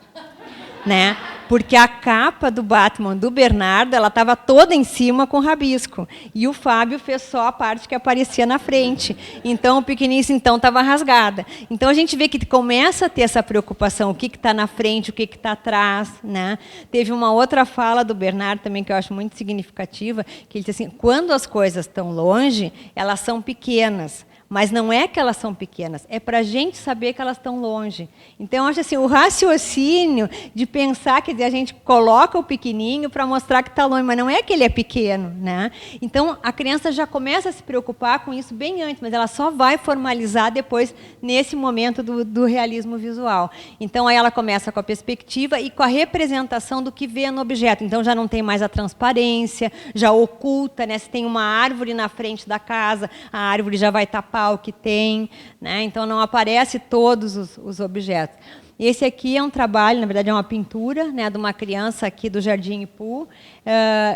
Né? Porque a capa do Batman do Bernardo, ela estava toda em cima com rabisco. E o Fábio fez só a parte que aparecia na frente. Então, o pequenininho, então, estava rasgada. Então, a gente vê que começa a ter essa preocupação, o que está na frente, o que está atrás. Né? Teve uma outra fala do Bernardo também, que eu acho muito significativa, que ele disse assim, quando as coisas estão longe, elas são pequenas. Mas não é que elas são pequenas, é para a gente saber que elas estão longe. Então, eu acho assim, o raciocínio de pensar que a gente coloca o pequenininho para mostrar que está longe, mas não é que ele é pequeno, né? Então, a criança já começa a se preocupar com isso bem antes, mas ela só vai formalizar depois, nesse momento do realismo visual. Então, aí ela começa com a perspectiva e com a representação do que vê no objeto. Então, já não tem mais a transparência, já oculta, né? Se tem uma árvore na frente da casa, a árvore já vai tapar o que tem, né? Então não aparece todos os objetos. Esse aqui é um trabalho, na verdade é uma pintura, né, de uma criança aqui do Jardim Ipu,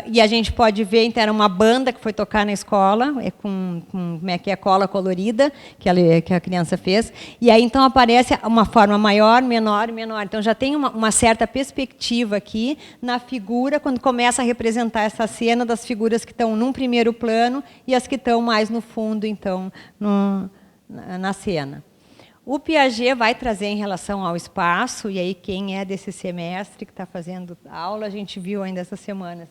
e a gente pode ver, então era uma banda que foi tocar na escola, com como é que é, cola colorida, que a criança fez, e aí então aparece uma forma maior, menor, menor. Então já tem uma certa perspectiva aqui na figura, quando começa a representar essa cena das figuras que estão num primeiro plano e as que estão mais no fundo, então, na cena. O Piaget vai trazer em relação ao espaço, e aí quem é desse semestre que está fazendo aula, a gente viu ainda essa semana.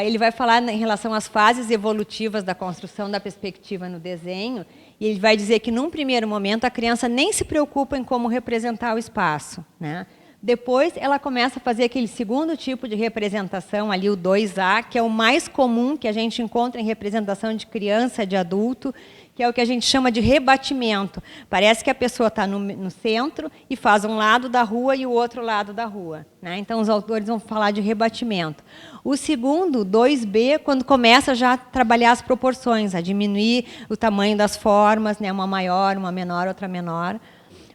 Ele vai falar em relação às fases evolutivas da construção da perspectiva no desenho, e ele vai dizer que, num primeiro momento, a criança nem se preocupa em como representar o espaço, né? Depois, ela começa a fazer aquele segundo tipo de representação, ali o 2A, que é o mais comum que a gente encontra em representação de criança, de adulto, que é o que a gente chama de rebatimento. Parece que a pessoa está no centro e faz um lado da rua e o outro lado da rua, né? Então, os autores vão falar de rebatimento. O segundo, 2B, quando começa já a trabalhar as proporções, a diminuir o tamanho das formas, né? Uma maior, uma menor, outra menor.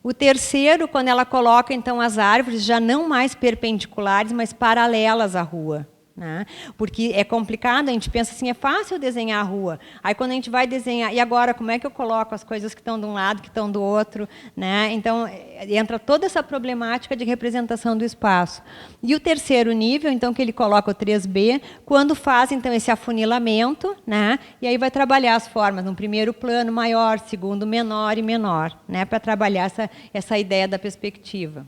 O terceiro, quando ela coloca, então, as árvores já não mais perpendiculares, mas paralelas à rua, né? Porque é complicado, a gente pensa assim, é fácil desenhar a rua. Aí quando a gente vai desenhar, e agora como é que eu coloco as coisas que estão de um lado, que estão do outro, né? Então entra toda essa problemática de representação do espaço. E o terceiro nível, então, que ele coloca o 3B, quando faz então esse afunilamento, né? E aí vai trabalhar as formas num primeiro plano maior, segundo menor e menor, né? Para trabalhar essa ideia da perspectiva.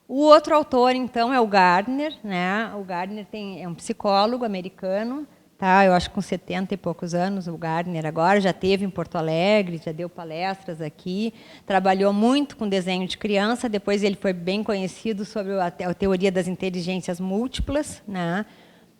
O outro autor, então, é o Gardner, né? O Gardner é um psicólogo americano, tá? Eu acho que com 70 e poucos anos, o Gardner agora já esteve em Porto Alegre, já deu palestras aqui, trabalhou muito com desenho de criança, depois ele foi bem conhecido sobre a teoria das inteligências múltiplas, né?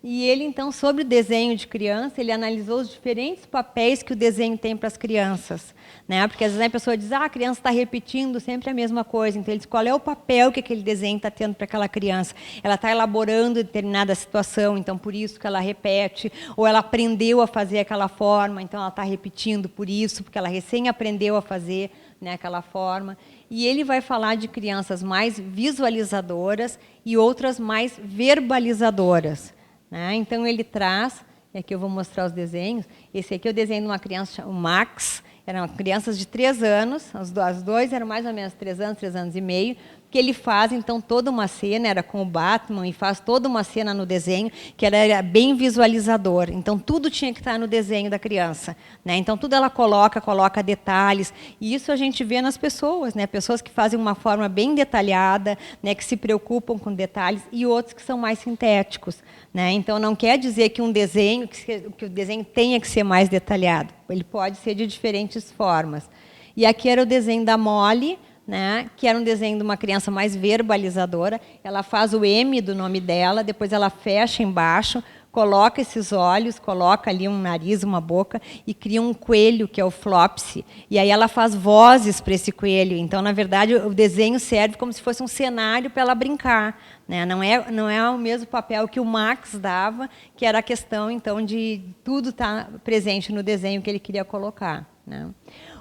E ele, então, sobre o desenho de criança, ele analisou os diferentes papéis que o desenho tem para as crianças, né? Porque às vezes a pessoa diz, a criança está repetindo sempre a mesma coisa. Então ele diz, qual é o papel que aquele desenho está tendo para aquela criança? Ela está elaborando determinada situação, então por isso que ela repete, ou ela aprendeu a fazer aquela forma, então ela está repetindo por isso, porque ela recém aprendeu a fazer, né, aquela forma. E ele vai falar de crianças mais visualizadoras e outras mais verbalizadoras, né? Então ele traz, e aqui eu vou mostrar os desenhos, esse aqui é o desenho de uma criança, o Max, eram crianças de 3 anos, as dois eram mais ou menos 3 anos, 3 anos e meio, que ele faz, então, toda uma cena, era com o Batman, e faz toda uma cena no desenho, que era bem visualizador. Então, tudo tinha que estar no desenho da criança, né? Então, tudo ela coloca detalhes, e isso a gente vê nas pessoas, né? Pessoas que fazem uma forma bem detalhada, né? Que se preocupam com detalhes, e outros que são mais sintéticos, né? Então, não quer dizer que um desenho, que o desenho tenha que ser mais detalhado. Ele pode ser de diferentes formas. E aqui era o desenho da Molly, né, que era um desenho de uma criança mais verbalizadora. Ela faz o M do nome dela, depois ela fecha embaixo, coloca esses olhos, coloca ali um nariz, uma boca, e cria um coelho, que é o Flopsy. E aí ela faz vozes para esse coelho. Então, na verdade, o desenho serve como se fosse um cenário para ela brincar, né? Não é o mesmo papel que o Max dava, que era a questão, então, de tudo estar presente no desenho que ele queria colocar, né?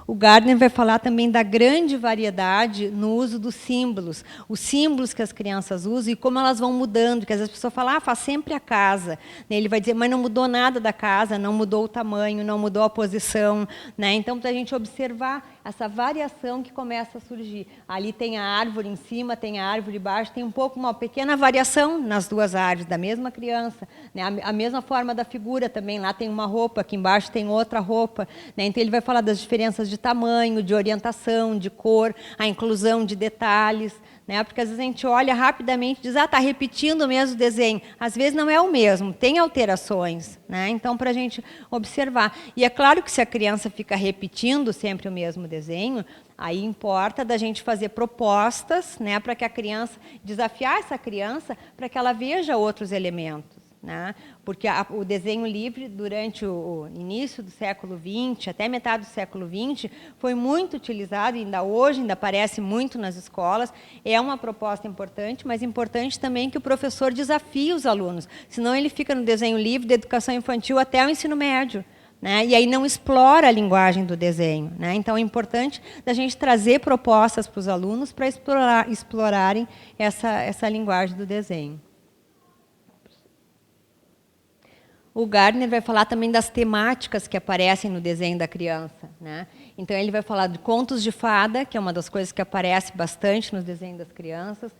O Gardner vai falar também da grande variedade no uso dos símbolos, os símbolos que as crianças usam e como elas vão mudando, porque às vezes a pessoa fala, faz sempre a casa. Ele vai dizer, mas não mudou nada da casa, não mudou o tamanho, não mudou a posição, né? Então, para a gente observar essa variação que começa a surgir. Ali tem a árvore em cima, tem a árvore embaixo, tem uma pequena variação nas duas árvores, da mesma criança, né? A mesma forma da figura também, lá tem uma roupa, aqui embaixo tem outra roupa, né? Então ele vai falar das diferenças de tamanho, de orientação, de cor, a inclusão de detalhes, né? Porque às vezes a gente olha rapidamente e diz, está repetindo o mesmo desenho. Às vezes não é o mesmo, tem alterações, né? Então, para a gente observar. E é claro que se a criança fica repetindo sempre o mesmo desenho, aí importa da gente fazer propostas, né, para que a criança, desafiar essa criança para que ela veja outros elementos, né? Porque o desenho livre, durante o início do século XX, até metade do século XX, foi muito utilizado, ainda hoje, ainda aparece muito nas escolas. É uma proposta importante, mas importante também que o professor desafie os alunos, senão ele fica no desenho livre da educação infantil até o ensino médio, né? E aí não explora a linguagem do desenho, né? Então é importante da gente trazer propostas para os alunos para explorarem essa linguagem do desenho. O Gardner vai falar também das temáticas que aparecem no desenho da criança, né? Então ele vai falar de contos de fada, que é uma das coisas que aparece bastante nos desenhos das crianças.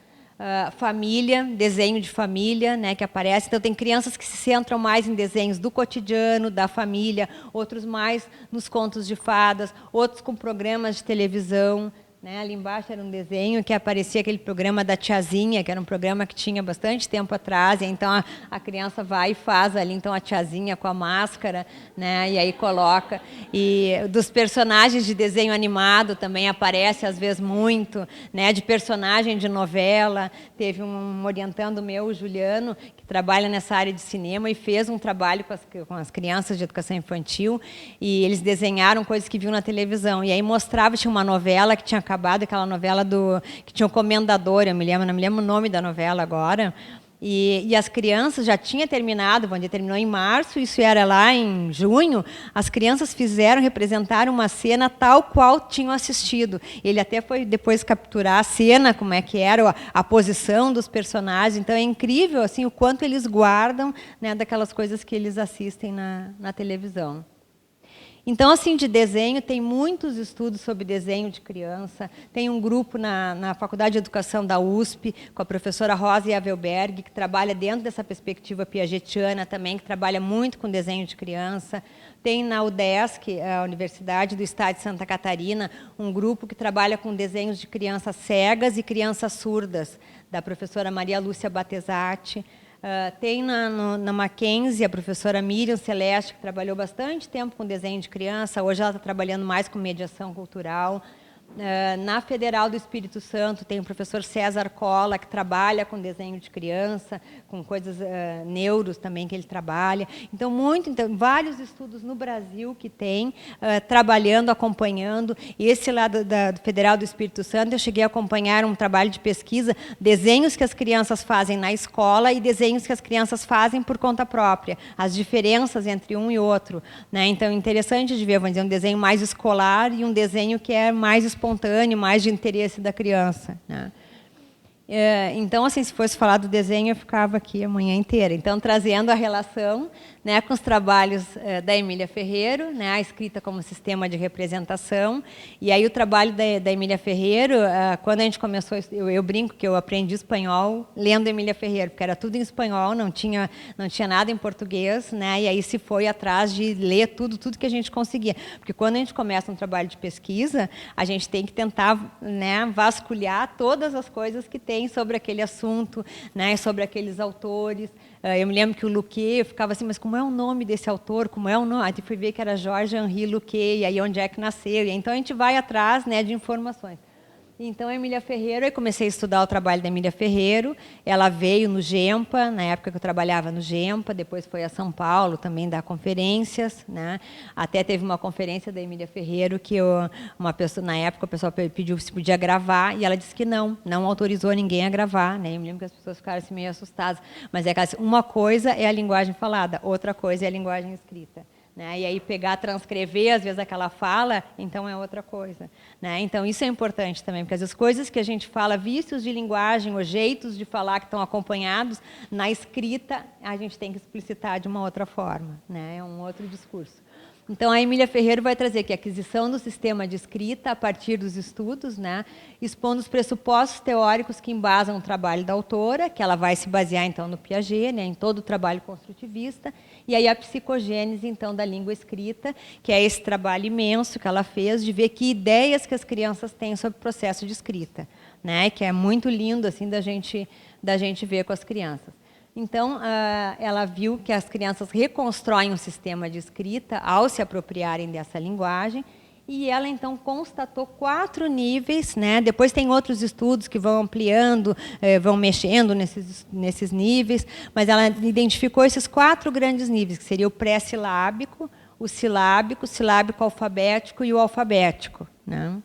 Família, desenho de família, né, que aparece. Então tem crianças que se centram mais em desenhos do cotidiano, da família, outros mais nos contos de fadas, outros com programas de televisão, né? Ali embaixo era um desenho que aparecia aquele programa da Tiazinha, que era um programa que tinha bastante tempo atrás, e então a criança vai e faz ali então a Tiazinha com a máscara, né? E aí coloca. E dos personagens de desenho animado também aparece às vezes muito, né? De personagem de novela. Teve um orientando meu, o Juliano, que trabalha nessa área de cinema e fez um trabalho com as crianças de educação infantil, e eles desenharam coisas que viam na televisão, e aí mostrava, tinha uma novela que tinha acabado, aquela novela que tinha o Comendador, não me lembro o nome da novela agora, E as crianças já tinham terminado, vamos dizer, terminou em março, isso era lá em junho, as crianças representaram uma cena tal qual tinham assistido. Ele até foi depois capturar a cena, como é que era, a posição dos personagens. Então é incrível assim, o quanto eles guardam, né, daquelas coisas que eles assistem na televisão. Então, assim, de desenho, tem muitos estudos sobre desenho de criança. Tem um grupo na Faculdade de Educação da USP, com a professora Rosa Yavelberg, que trabalha dentro dessa perspectiva piagetiana também, que trabalha muito com desenho de criança. Tem na UDESC, a Universidade do Estado de Santa Catarina, um grupo que trabalha com desenhos de crianças cegas e crianças surdas, da professora Maria Lúcia Batesati. Tem na Mackenzie a professora Miriam Celeste, que trabalhou bastante tempo com desenho de criança, hoje ela está trabalhando mais com mediação cultural. Na Federal do Espírito Santo tem o professor César Cola, que trabalha com desenho de criança, com coisas neuros também que ele trabalha. Então, vários estudos no Brasil que tem, trabalhando, acompanhando. E esse lá do Federal do Espírito Santo, eu cheguei a acompanhar um trabalho de pesquisa, desenhos que as crianças fazem na escola e desenhos que as crianças fazem por conta própria, as diferenças entre um e outro, né? Então, é interessante de ver, vamos dizer, um desenho mais escolar e um desenho que é mais espontâneo, mais de interesse da criança, né? Então, assim, se fosse falar do desenho, eu ficava aqui a manhã inteira. Então, trazendo a relação, né, com os trabalhos da Emília Ferreiro, né, a escrita como sistema de representação. E aí o trabalho da Emília Ferreiro, quando a gente começou, eu brinco que eu aprendi espanhol lendo Emília Ferreiro, porque era tudo em espanhol, não tinha nada em português, né, e aí se foi atrás de ler tudo que a gente conseguia. Porque quando a gente começa um trabalho de pesquisa, a gente tem que tentar, né, vasculhar todas as coisas que tem sobre aquele assunto, né, sobre aqueles autores. Eu me lembro que o Luquet, eu ficava assim, mas como é o nome desse autor? Como é o nome? Aí fui ver que era Georges-Henri Luquet, e aí onde é que nasceu? E então a gente vai atrás, né, de informações. Então, a Emília Ferreiro, eu comecei a estudar o trabalho da Emília Ferreiro. Ela veio no GEMPA, na época que eu trabalhava no GEMPA, depois foi a São Paulo também dar conferências, né? Até teve uma conferência da Emília Ferreiro que uma pessoa, na época, o pessoal pediu se podia gravar, e ela disse que não autorizou ninguém a gravar, né? Eu me lembro que as pessoas ficaram assim, meio assustadas. Mas é que assim, uma coisa é a linguagem falada, outra coisa é a linguagem escrita, né? E aí pegar, transcrever, às vezes, aquela fala, então é outra coisa, né? Então, isso é importante também, porque as coisas que a gente fala, vícios de linguagem, ou jeitos de falar que estão acompanhados, na escrita, a gente tem que explicitar de uma outra forma, né? É um outro discurso. Então, a Emília Ferreiro vai trazer aqui a aquisição do sistema de escrita a partir dos estudos, né, expondo os pressupostos teóricos que embasam o trabalho da autora, que ela vai se basear, então, no Piaget, né, em todo o trabalho construtivista, e aí a psicogênese, então, da língua escrita, que é esse trabalho imenso que ela fez de ver que ideias que as crianças têm sobre o processo de escrita, né, que é muito lindo assim, da gente ver com as crianças. Então, ela viu que as crianças reconstroem um sistema de escrita ao se apropriarem dessa linguagem, e ela, então, constatou 4 níveis, né? Depois tem outros estudos que vão ampliando, vão mexendo nesses níveis, mas ela identificou esses 4 grandes níveis, que seria o pré-silábico, o silábico alfabético e o alfabético, né?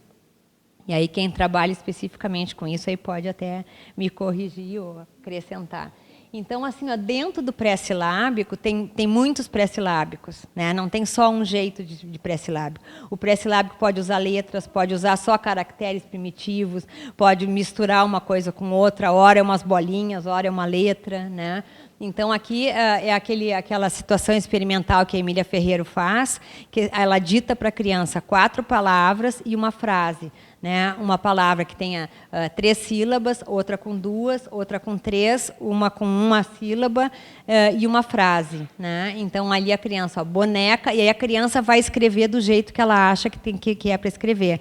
E aí, quem trabalha especificamente com isso aí pode até me corrigir ou acrescentar. Então, assim, ó, dentro do pré-silábico, tem muitos pré-silábicos, né? Não tem só um jeito de pré-silábico. O pré-silábico pode usar letras, pode usar só caracteres primitivos, pode misturar uma coisa com outra, ora é umas bolinhas, ora é uma letra, né? Então, aqui é aquela situação experimental que a Emília Ferreiro faz, que ela dita para a criança 4 palavras e uma frase, né? Uma palavra que tenha 3 sílabas, outra com 2, outra com 3, uma com 1 sílaba e uma frase, né? Então, ali a criança, ó, boneca, e aí a criança vai escrever do jeito que ela acha que é para escrever.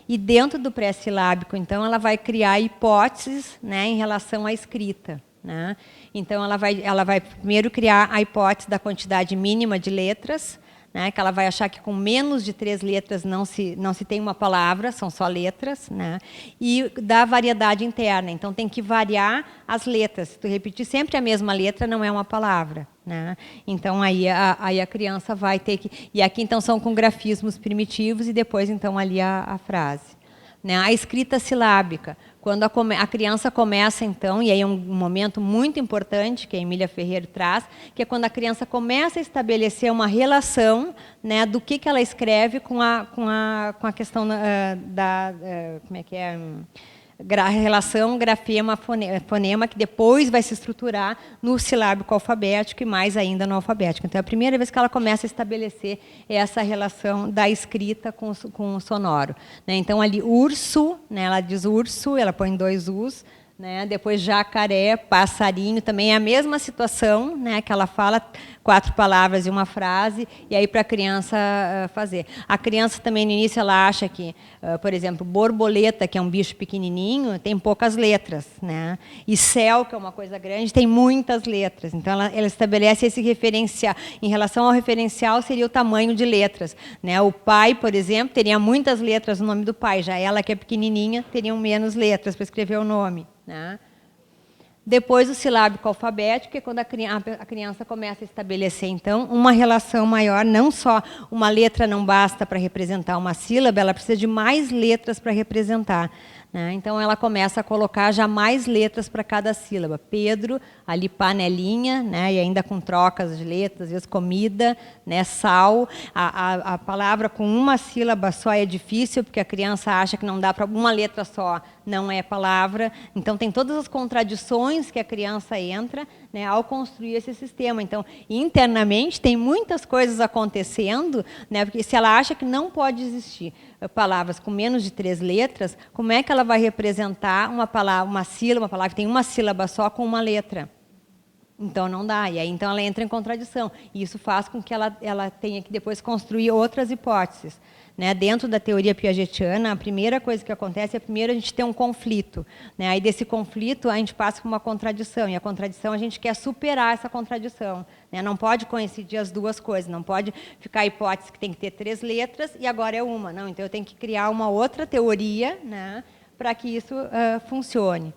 E dentro do pré-silábico, então, ela vai criar hipóteses, né, em relação à escrita, né? Então, ela vai primeiro criar a hipótese da quantidade mínima de letras, né, que ela vai achar que com menos de 3 letras não se tem uma palavra, são só letras, né, e da variedade interna. Então, tem que variar as letras. Se tu repetir sempre a mesma letra, não é uma palavra, né? Então, aí a criança vai ter que... E aqui, então, são com grafismos primitivos e depois, então, ali a frase. né, a escrita silábica. Quando a criança começa, então, e aí é um momento muito importante que a Emília Ferreiro traz, que é quando a criança começa a estabelecer uma relação, né, do que ela escreve com a questão como é que é? Relação grafema-fonema, que depois vai se estruturar no silábico alfabético e mais ainda no alfabético. Então, é a primeira vez que ela começa a estabelecer essa relação da escrita com o sonoro, né? Então, ali, urso, né, ela diz urso, ela põe 2 U's, né? Depois, jacaré, passarinho, também é a mesma situação, né, que ela fala 4 palavras e uma frase, e aí para a criança fazer. A criança também, no início, ela acha que, por exemplo, borboleta, que é um bicho pequenininho, tem poucas letras, né? E céu, que é uma coisa grande, tem muitas letras. Então, ela estabelece esse referencial. Em relação ao referencial, seria o tamanho de letras, né? O pai, por exemplo, teria muitas letras no nome do pai, já ela, que é pequenininha, teria menos letras para escrever o nome, né? Depois, o silábico alfabético, que é quando a criança começa a estabelecer, então, uma relação maior, não só uma letra não basta para representar uma sílaba, ela precisa de mais letras para representar, né? Então, ela começa a colocar já mais letras para cada sílaba. Pedro, ali panelinha, né? E ainda com trocas de letras, às vezes comida, né? Sal. A palavra com uma sílaba só é difícil, porque a criança acha que não dá para uma letra só, não é palavra. Então, tem todas as contradições que a criança entra, né, ao construir esse sistema. Então, internamente, tem muitas coisas acontecendo, né, porque se ela acha que não pode existir palavras com menos de 3 letras, como é que ela vai representar uma palavra, uma palavra que tem uma sílaba só com uma letra? Então, não dá. E aí, então, ela entra em contradição. E isso faz com que ela tenha que depois construir outras hipóteses, né? Dentro da teoria piagetiana, a primeira coisa que acontece é, primeiro, a gente ter um conflito, né? Aí, desse conflito, a gente passa por uma contradição. E a contradição, a gente quer superar essa contradição, né? Não pode coincidir as duas coisas. Não pode ficar a hipótese que tem que ter 3 letras e agora é uma. Não, então, eu tenho que criar uma outra teoria, né, para que isso funcione.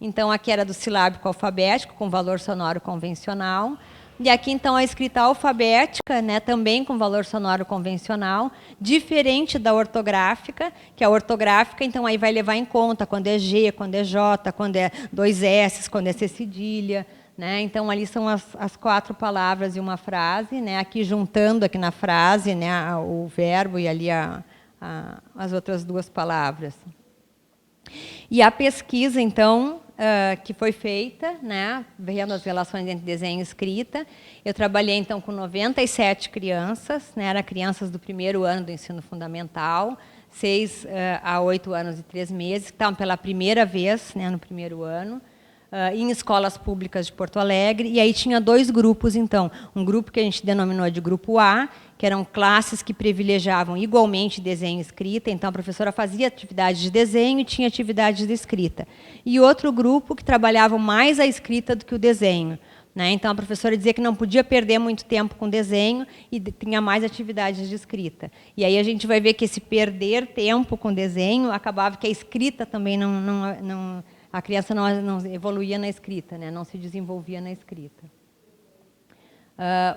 Então, aqui era do silábico alfabético, com valor sonoro convencional. E aqui, então, a escrita alfabética, né, também com valor sonoro convencional, diferente da ortográfica, que a ortográfica, então, aí vai levar em conta quando é G, quando é J, quando é 2 S, quando é C cedilha, né? Então, ali são as 4 palavras e uma frase, né? Aqui, juntando aqui na frase, né, o verbo e ali as outras 2 palavras. E a pesquisa, então, que foi feita, né, vendo as relações entre desenho e escrita, eu trabalhei, então, com 97 crianças, né, eram crianças do 1º ano do ensino fundamental, 6 a 8 anos e 3 meses, que estavam pela primeira vez, né, no 1º ano, em escolas públicas de Porto Alegre, e aí tinha 2 grupos, então, um grupo que a gente denominou de grupo A, que eram classes que privilegiavam igualmente desenho e escrita, então a professora fazia atividade de desenho e tinha atividade de escrita. E outro grupo que trabalhava mais a escrita do que o desenho, né? Então a professora dizia que não podia perder muito tempo com desenho e tinha mais atividades de escrita. E aí a gente vai ver que esse perder tempo com desenho acabava que a escrita também a criança não evoluía na escrita, né? Não se desenvolvia na escrita.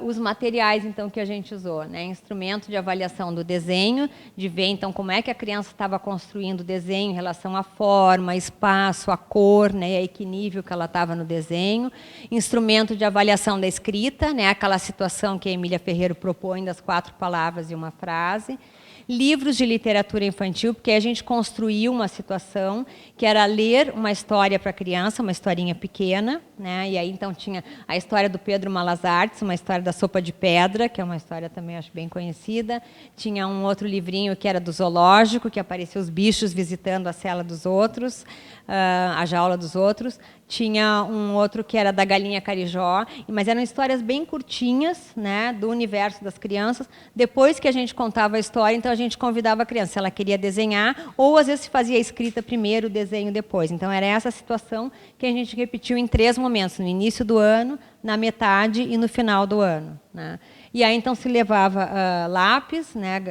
Os materiais, então, que a gente usou, né? Instrumento de avaliação do desenho, de ver, então, como é que a criança estava construindo o desenho em relação à forma, espaço, a cor, né? A equilíbrio que ela estava no desenho. Instrumento de avaliação da escrita, né? Aquela situação que a Emília Ferreiro propõe das 4 palavras e uma frase. Livros de literatura infantil, porque a gente construiu uma situação que era ler uma história para a criança, uma historinha pequena, né? E aí, então, tinha a história do Pedro Malas Artes, uma história da sopa de pedra, que é uma história também, acho, bem conhecida. Tinha um outro livrinho que era do zoológico, que aparecia os bichos visitando a cela dos outros, a jaula dos outros. Tinha um outro que era da galinha carijó, mas eram histórias bem curtinhas, né, do universo das crianças. Depois que a gente contava a história, então a gente convidava a criança, se ela queria desenhar, ou às vezes se fazia a escrita primeiro, o desenho depois. Então era essa situação que a gente repetiu em 3 momentos, no início do ano, na metade e no final do ano, né? E aí, então, se levava lápis, né,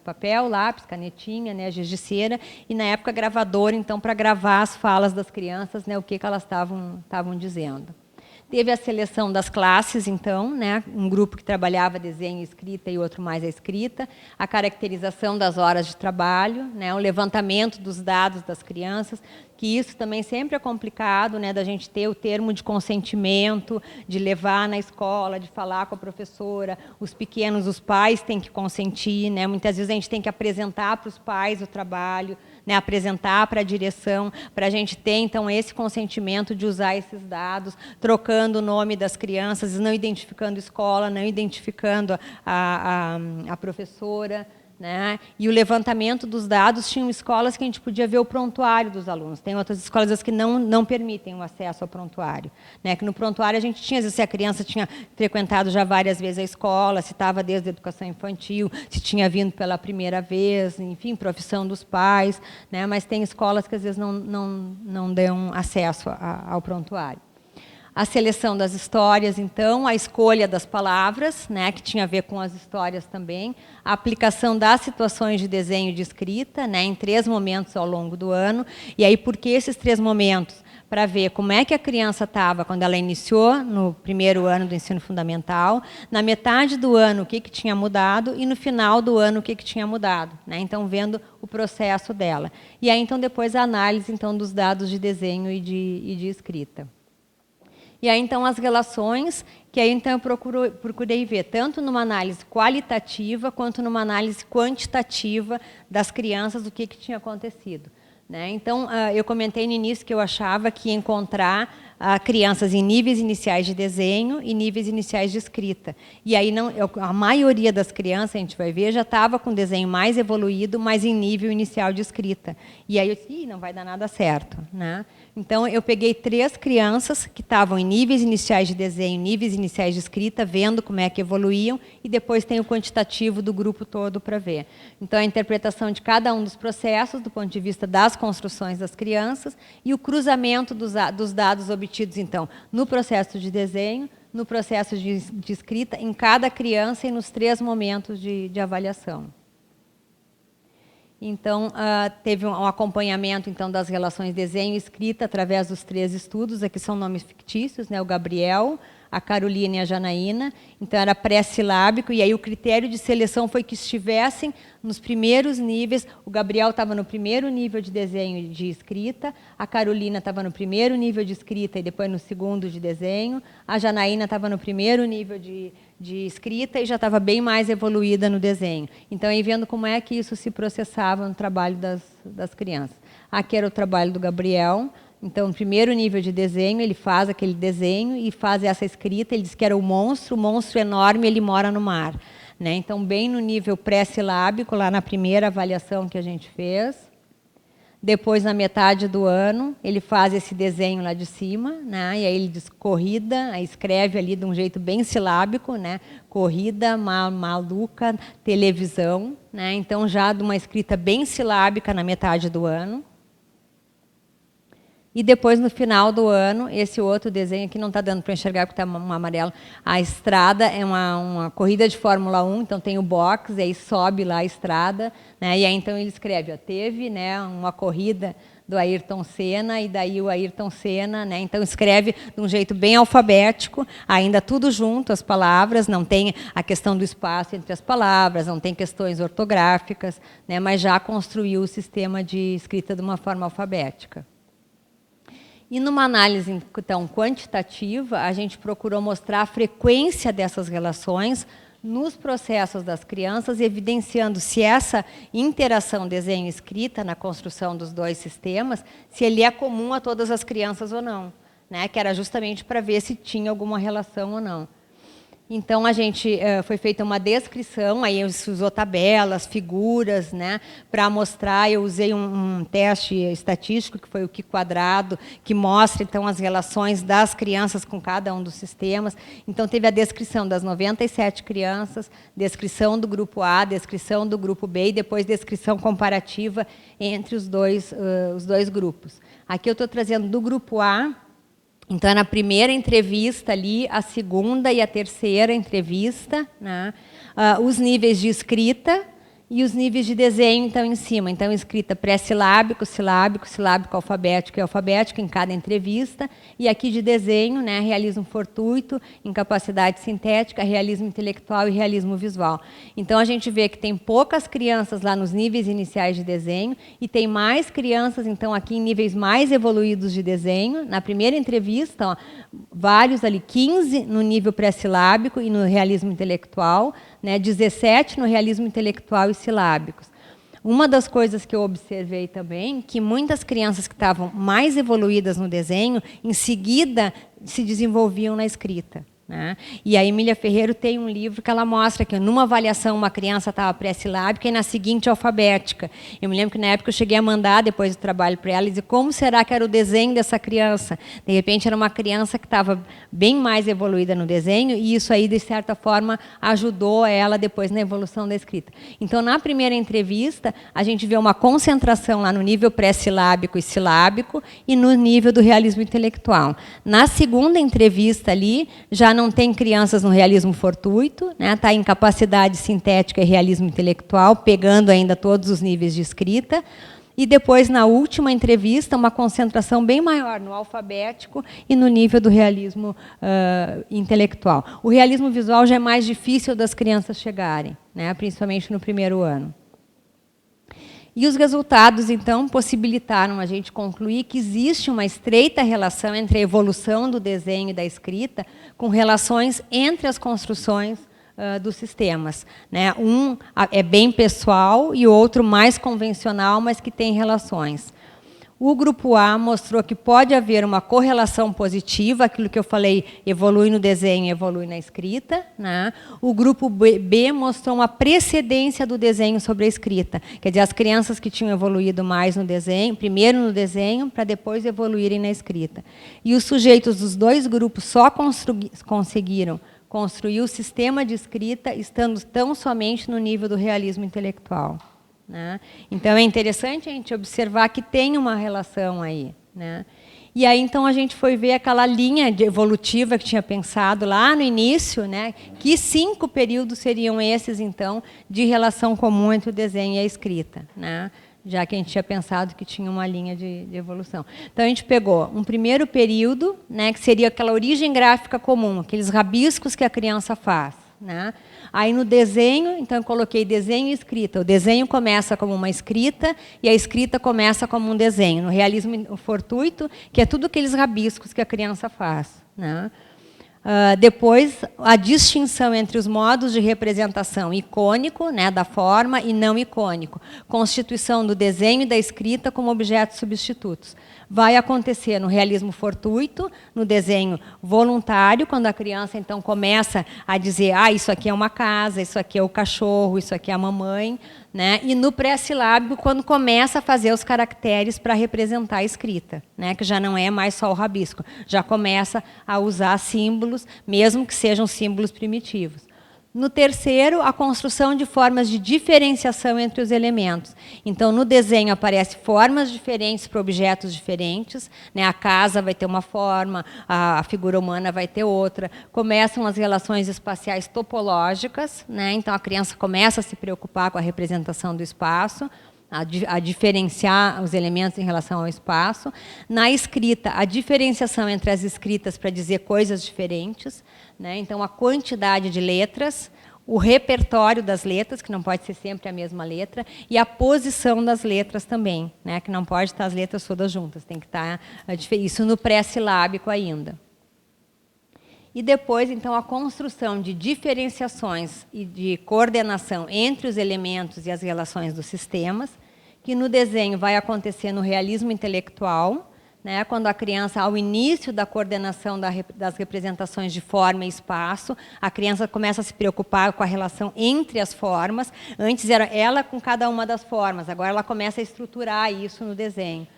papel, lápis, canetinha, né, giz de cera, e, na época, gravador, então, para gravar as falas das crianças, né, o que elas estavam dizendo. Teve a seleção das classes, então, né, um grupo que trabalhava desenho e escrita e outro mais a escrita, a caracterização das horas de trabalho, né, o levantamento dos dados das crianças, que isso também sempre é complicado, né, da gente ter o termo de consentimento, de levar na escola, de falar com a professora, os pequenos, os pais têm que consentir, né, muitas vezes a gente tem que apresentar para os pais o trabalho, né, apresentar para a direção, para a gente ter, então, esse consentimento de usar esses dados, trocando o nome das crianças, não identificando escola, não identificando a professora, né? E o levantamento dos dados, tinham escolas que a gente podia ver o prontuário dos alunos. Tem outras escolas que não permitem o acesso ao prontuário, né? Que no prontuário a gente tinha, às vezes, se a criança tinha frequentado já várias vezes a escola, se estava desde a educação infantil, se tinha vindo pela primeira vez, enfim, profissão dos pais, né? Mas tem escolas que às vezes não dão acesso ao prontuário. A seleção das histórias, então, a escolha das palavras, né, que tinha a ver com as histórias também, a aplicação das situações de desenho e de escrita, né, em 3 momentos ao longo do ano. E aí, por que esses 3 momentos? Para ver como é que a criança estava quando ela iniciou no primeiro ano do ensino fundamental, na metade do ano o que tinha mudado e no final do ano o que tinha mudado, né? Então, vendo o processo dela. E aí, então, depois a análise, então, dos dados de desenho e de escrita. E aí, então, as relações, que aí, então, eu procurei ver, tanto numa análise qualitativa, quanto numa análise quantitativa das crianças, o que tinha acontecido, né? Então, eu comentei no início que eu achava que ia encontrar crianças em níveis iniciais de desenho e níveis iniciais de escrita. E aí, a maioria das crianças, a gente vai ver, já estava com desenho mais evoluído, mas em nível inicial de escrita. E aí eu disse, não vai dar nada certo, né? Então, eu peguei 3 crianças que estavam em níveis iniciais de desenho, níveis iniciais de escrita, vendo como é que evoluíam, e depois tem o quantitativo do grupo todo para ver. Então, a interpretação de cada um dos processos, do ponto de vista das construções das crianças, e o cruzamento dos dados obtidos, então, no processo de desenho, no processo de escrita, em cada criança e nos 3 momentos de avaliação. Então, teve um acompanhamento, então, das relações desenho e escrita através dos 3 estudos. Aqui são nomes fictícios, né? O Gabriel, a Carolina e a Janaína. Então, era pré-silábico, e aí o critério de seleção foi que estivessem nos primeiros níveis. O Gabriel estava no primeiro nível de desenho e de escrita, a Carolina estava no primeiro nível de escrita e depois no segundo de desenho, a Janaína estava no primeiro nível de escrita e já estava bem mais evoluída no desenho. Então, aí vendo como é que isso se processava no trabalho das crianças. Aqui era o trabalho do Gabriel. Então, no primeiro nível de desenho, ele faz aquele desenho e faz essa escrita. Ele diz que era o monstro enorme, ele mora no mar, né? Então, bem no nível pré-silábico, lá na primeira avaliação que a gente fez. Depois, na metade do ano, ele faz esse desenho lá de cima, né? E aí ele diz corrida, aí escreve ali de um jeito bem silábico, né? Corrida, maluca, televisão, né? Então, já de uma escrita bem silábica na metade do ano. E depois, no final do ano, esse outro desenho aqui não está dando para enxergar porque está um amarelo. A estrada é uma corrida de Fórmula 1, então tem o box, e aí sobe lá a estrada, né? E aí então ele escreve, teve, né, uma corrida do Ayrton Senna, e daí o Ayrton Senna, né? Então escreve de um jeito bem alfabético, ainda tudo junto, as palavras, não tem a questão do espaço entre as palavras, não tem questões ortográficas, né? Mas já construiu o sistema de escrita de uma forma alfabética. E numa análise, então, quantitativa, a gente procurou mostrar a frequência dessas relações nos processos das crianças, evidenciando se essa interação desenho-escrita na construção dos 2 sistemas, se ele é comum a todas as crianças ou não, né? Que era justamente para ver se tinha alguma relação ou não. Então, a gente foi feita uma descrição, aí se usou tabelas, figuras, né, para mostrar. Eu usei um teste estatístico, que foi o Q², que mostra, então, as relações das crianças com cada um dos sistemas. Então, teve a descrição das 97 crianças, descrição do grupo A, descrição do grupo B, e depois descrição comparativa entre os dois grupos. Aqui eu estou trazendo do grupo A. Então, na primeira entrevista ali, a segunda e a terceira entrevista, né? Os níveis de escrita, E os níveis de desenho, então, em cima. Então, escrita pré-silábico, silábico, silábico, alfabético e alfabético em cada entrevista. E aqui de desenho, né, realismo fortuito, incapacidade sintética, realismo intelectual e realismo visual. Então, a gente vê que tem poucas crianças lá nos níveis iniciais de desenho e tem mais crianças, então, aqui em níveis mais evoluídos de desenho. Na primeira entrevista, ó, vários ali, 15 no nível pré-silábico e no realismo intelectual, né, 17 no realismo intelectual e silábicos. Uma das coisas que eu observei também, que muitas crianças que estavam mais evoluídas no desenho, em seguida se desenvolviam na escrita. Né? E a Emília Ferreiro tem um livro que ela mostra que numa avaliação uma criança estava pré-silábica e na seguinte alfabética. Eu me lembro que na época eu cheguei a mandar depois do trabalho para ela e dizer como será que era o desenho dessa criança. De repente era uma criança que estava bem mais evoluída no desenho e isso aí de certa forma ajudou ela depois na evolução da escrita. Então na primeira entrevista a gente vê uma concentração lá no nível pré-silábico e silábico e no nível do realismo intelectual. Na segunda entrevista ali já não tem crianças no realismo fortuito, né? Tá em capacidade sintética e realismo intelectual, pegando ainda todos os níveis de escrita. E depois, na última entrevista, uma concentração bem maior no alfabético e no nível do realismo intelectual. O realismo visual já é mais difícil das crianças chegarem, né? Principalmente no primeiro ano. E os resultados, então, possibilitaram a gente concluir que existe uma estreita relação entre a evolução do desenho e da escrita com relações entre as construções dos sistemas. Né? Um é bem pessoal e o outro mais convencional, mas que tem relações. O grupo A mostrou que pode haver uma correlação positiva, aquilo que eu falei, evolui no desenho, evolui na escrita. Né? O grupo B mostrou uma precedência do desenho sobre a escrita. Quer dizer, as crianças que tinham evoluído mais no desenho, primeiro no desenho, para depois evoluírem na escrita. E os sujeitos dos dois grupos só conseguiram construir o sistema de escrita estando tão somente no nível do realismo intelectual. Né? Então, é interessante a gente observar que tem uma relação aí. Né? E aí, então, a gente foi ver aquela linha evolutiva que tinha pensado lá no início, né? Que 5 períodos seriam esses, então, de relação comum entre o desenho e a escrita. Né? Já que a gente tinha pensado que tinha uma linha de evolução. Então, a gente pegou um primeiro período, né, que seria aquela origem gráfica comum, aqueles rabiscos que a criança faz. Né? Aí no desenho, então eu coloquei desenho e escrita. O desenho começa como uma escrita e a escrita começa como um desenho. No realismo fortuito, que é tudo aqueles rabiscos que a criança faz. Né? Depois, a distinção entre os modos de representação icônico, né, da forma, e não icônico. Constituição do desenho e da escrita como objetos substitutos. Vai acontecer no realismo fortuito, no desenho voluntário, quando a criança então começa a dizer isso aqui é uma casa, isso aqui é o cachorro, isso aqui é a mamãe. Né? E no pré-silábico, quando começa a fazer os caracteres para representar a escrita, né? Que já não é mais só o rabisco, já começa a usar símbolos, mesmo que sejam símbolos primitivos. No terceiro, a construção de formas de diferenciação entre os elementos. Então, no desenho aparecem formas diferentes para objetos diferentes. Né? A casa vai ter uma forma, a figura humana vai ter outra. Começam as relações espaciais topológicas. Né? Então, a criança começa a se preocupar com a representação do espaço, a diferenciar os elementos em relação ao espaço. Na escrita, a diferenciação entre as escritas para dizer coisas diferentes. Né? Então, a quantidade de letras, o repertório das letras, que não pode ser sempre a mesma letra, e a posição das letras também, né? Que não pode estar as letras todas juntas, tem que estar isso no pré-silábico ainda. E depois, então, a construção de diferenciações e de coordenação entre os elementos e as relações dos sistemas, que no desenho vai acontecer no realismo intelectual, né, quando a criança, ao início da coordenação das representações de forma e espaço, a criança começa a se preocupar com a relação entre as formas. Antes era ela com cada uma das formas, agora ela começa a estruturar isso no desenho.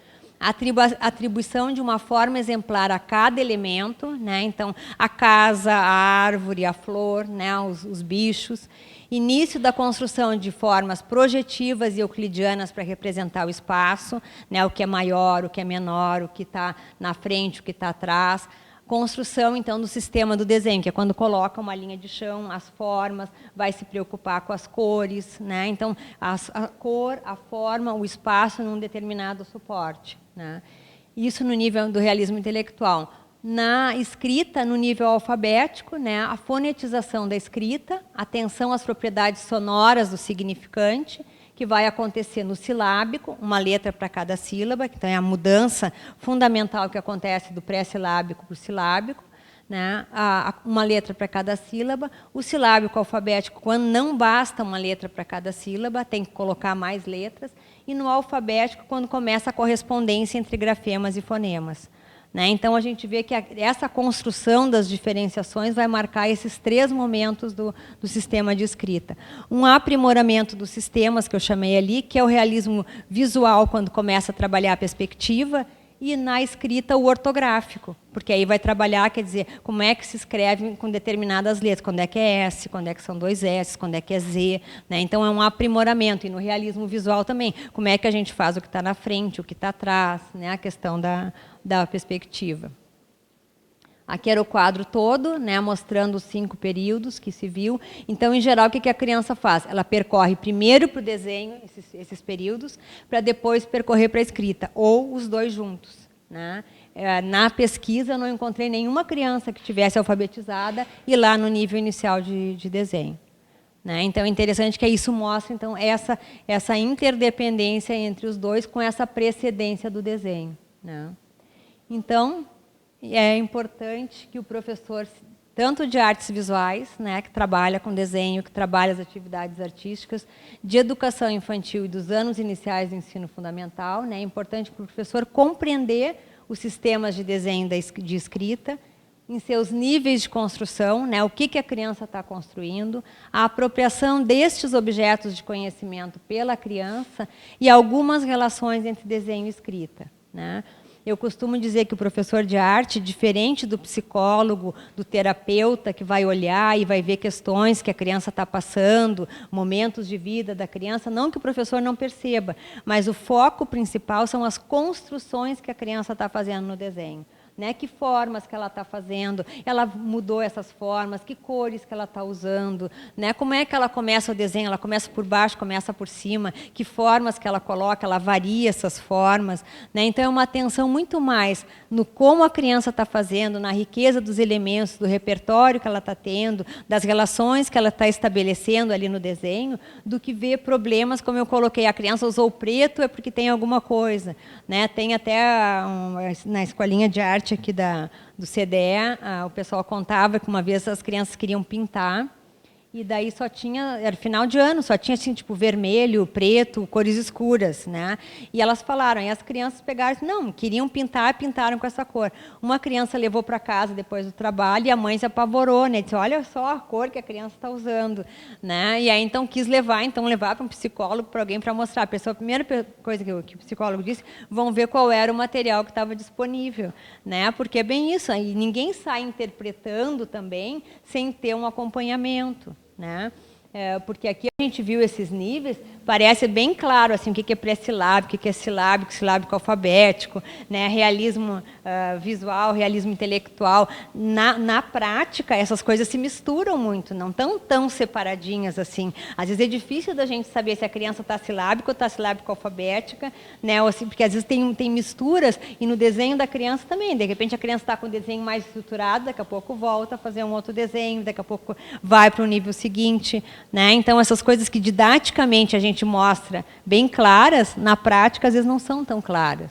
A atribuição de uma forma exemplar a cada elemento, né? Então, a casa, a árvore, a flor, né? os bichos. Início da construção de formas projetivas e euclidianas para representar o espaço, né? O que é maior, o que é menor, o que está na frente, o que está atrás. construção, então, do sistema do desenho, que é quando coloca uma linha de chão, as formas, vai se preocupar com as cores, né? Então, a cor, a forma, o espaço num determinado suporte, né? Isso no nível do realismo intelectual. Na escrita, no nível alfabético, né, a fonetização da escrita, atenção às propriedades sonoras do significante, que vai acontecer no silábico, uma letra para cada sílaba, que então é a mudança fundamental que acontece do pré-silábico para o silábico, né? Uma letra para cada sílaba. O silábico alfabético, quando não basta uma letra para cada sílaba, tem que colocar mais letras. E no alfabético, quando começa a correspondência entre grafemas e fonemas. Né? Então, a gente vê que essa construção das diferenciações vai marcar esses 3 momentos do sistema de escrita. Um aprimoramento dos sistemas, que eu chamei ali, que é o realismo visual, quando começa a trabalhar a perspectiva, e na escrita o ortográfico, porque aí vai trabalhar, quer dizer, como é que se escreve com determinadas letras, quando é que é S, quando é que são 2 S, quando é que é Z, né? Então é um aprimoramento, e no realismo visual também, como é que a gente faz o que está na frente, o que está atrás, né? A questão da perspectiva. Aqui era o quadro todo, né, mostrando os 5 períodos que se viu. Então, em geral, o que a criança faz? Ela percorre primeiro para o desenho, esses períodos, para depois percorrer para a escrita, ou os 2 juntos. Né? Na pesquisa, eu não encontrei nenhuma criança que tivesse alfabetizada e lá no nível inicial de desenho. Né? Então, é interessante que isso mostra então, essa interdependência entre os 2 com essa precedência do desenho. Né? Então, é importante que o professor, tanto de artes visuais, né, que trabalha com desenho, que trabalha as atividades artísticas, de educação infantil e dos anos iniciais do ensino fundamental, né, é importante para o professor compreender os sistemas de desenho de escrita, em seus níveis de construção, né, o que a criança está construindo, a apropriação destes objetos de conhecimento pela criança e algumas relações entre desenho e escrita. Né. Eu costumo dizer que o professor de arte, diferente do psicólogo, do terapeuta, que vai olhar e vai ver questões que a criança está passando, momentos de vida da criança, não que o professor não perceba, mas o foco principal são as construções que a criança está fazendo no desenho. Né? Que formas que ela está fazendo, ela mudou essas formas, que cores que ela está usando, né? Como é que ela começa o desenho, ela começa por baixo, começa por cima, que formas que ela coloca, ela varia essas formas. Né? Então, é uma atenção muito mais no como a criança está fazendo, na riqueza dos elementos, do repertório que ela está tendo, das relações que ela está estabelecendo ali no desenho, do que ver problemas, como eu coloquei, a criança usou preto é porque tem alguma coisa. Né? Tem até na escolinha de arte aqui do CDE, o pessoal contava que uma vez as crianças queriam pintar e daí só tinha, era final de ano, só tinha assim, tipo vermelho, preto, cores escuras, né? E elas falaram, e as crianças pegaram, não, queriam pintar, pintaram com essa cor. Uma criança levou para casa depois do trabalho e a mãe se apavorou, né? Disse, olha só a cor que a criança está usando, né? E aí então quis levar para um psicólogo, para alguém para mostrar. A primeira coisa que o psicólogo disse, vão ver qual era o material que estava disponível, né? Porque é bem isso, aí ninguém sai interpretando também sem ter um acompanhamento. Né? Porque aqui a gente viu esses níveis, parece bem claro assim, o que é pré-silábico, o que é silábico, silábico alfabético, né? Realismo visual, realismo intelectual. Na prática, essas coisas se misturam muito, não estão tão separadinhas assim. Às vezes é difícil da gente saber se a criança está silábica ou está silábico alfabética, né? Ou assim, porque às vezes tem misturas, e no desenho da criança também. De repente a criança está com o desenho mais estruturado, daqui a pouco volta a fazer um outro desenho, daqui a pouco vai para o nível seguinte. Né? Então, essas coisas que didaticamente a gente mostra bem claras, na prática, às vezes não são tão claras.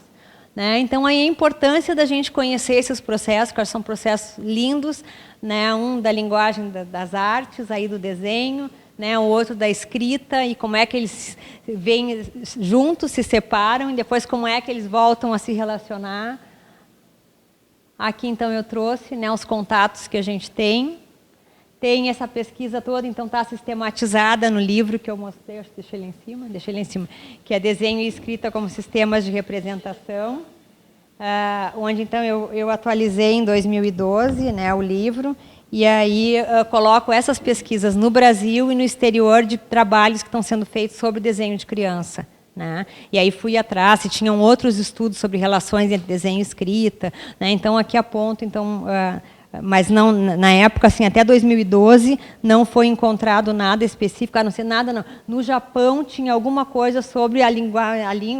Né? Então, aí a importância da gente conhecer esses processos, que são processos lindos, né? Um da linguagem das artes, aí do desenho, né? O outro da escrita, e como é que eles vêm juntos, se separam, e depois como é que eles voltam a se relacionar. Aqui, então, eu trouxe, né, os contatos que a gente tem. Tem essa pesquisa toda, então está sistematizada no livro que eu mostrei, acho que deixei ele em cima, que é Desenho e Escrita como Sistemas de Representação, onde então eu atualizei em 2012, né, o livro, e aí coloco essas pesquisas no Brasil e no exterior de trabalhos que estão sendo feitos sobre desenho de criança. né? E aí fui atrás, e tinham outros estudos sobre relações entre desenho e escrita, né? Então, aqui aponto, então, mas não, na época, assim, até 2012, não foi encontrado nada específico, a não ser nada, não. No Japão tinha alguma coisa sobre a língua,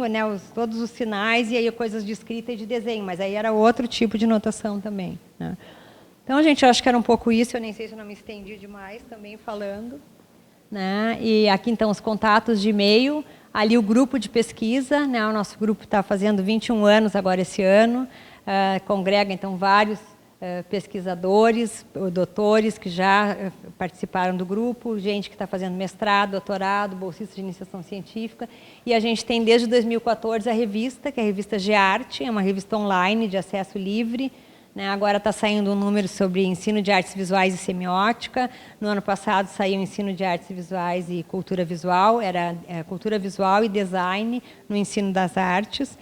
né, todos os sinais, e aí coisas de escrita e de desenho, mas aí era outro tipo de notação também, né? Então, gente, eu acho que era um pouco isso, eu nem sei se eu não me estendi demais também falando, né? E aqui, então, os contatos de e-mail, ali o grupo de pesquisa, né? O nosso grupo está fazendo 21 anos agora esse ano, congrega, então, vários pesquisadores, doutores que já participaram do grupo, gente que está fazendo mestrado, doutorado, bolsista de iniciação científica, e a gente tem desde 2014 a revista, que é a revista Gearte, é uma revista online de acesso livre, né? Agora está saindo um número sobre ensino de artes visuais e semiótica. No ano passado saiu ensino de artes visuais e cultura visual, era cultura visual e design no ensino das artes.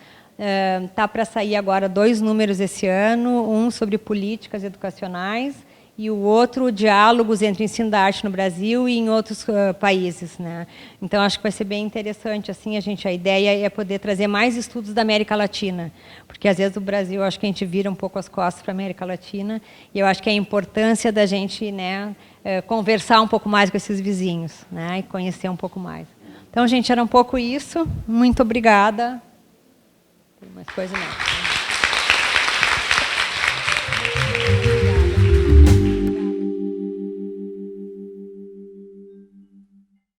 Está para sair agora 2 números esse ano, um sobre políticas educacionais e o outro, diálogos entre o ensino da arte no Brasil e em outros países, né? Então, acho que vai ser bem interessante, assim, a ideia é poder trazer mais estudos da América Latina, porque, às vezes, o Brasil, acho que a gente vira um pouco as costas para a América Latina, e eu acho que a importância da gente, né, conversar um pouco mais com esses vizinhos, né, e conhecer um pouco mais. Então, gente, era um pouco isso. Muito obrigada. Tem mais coisa não.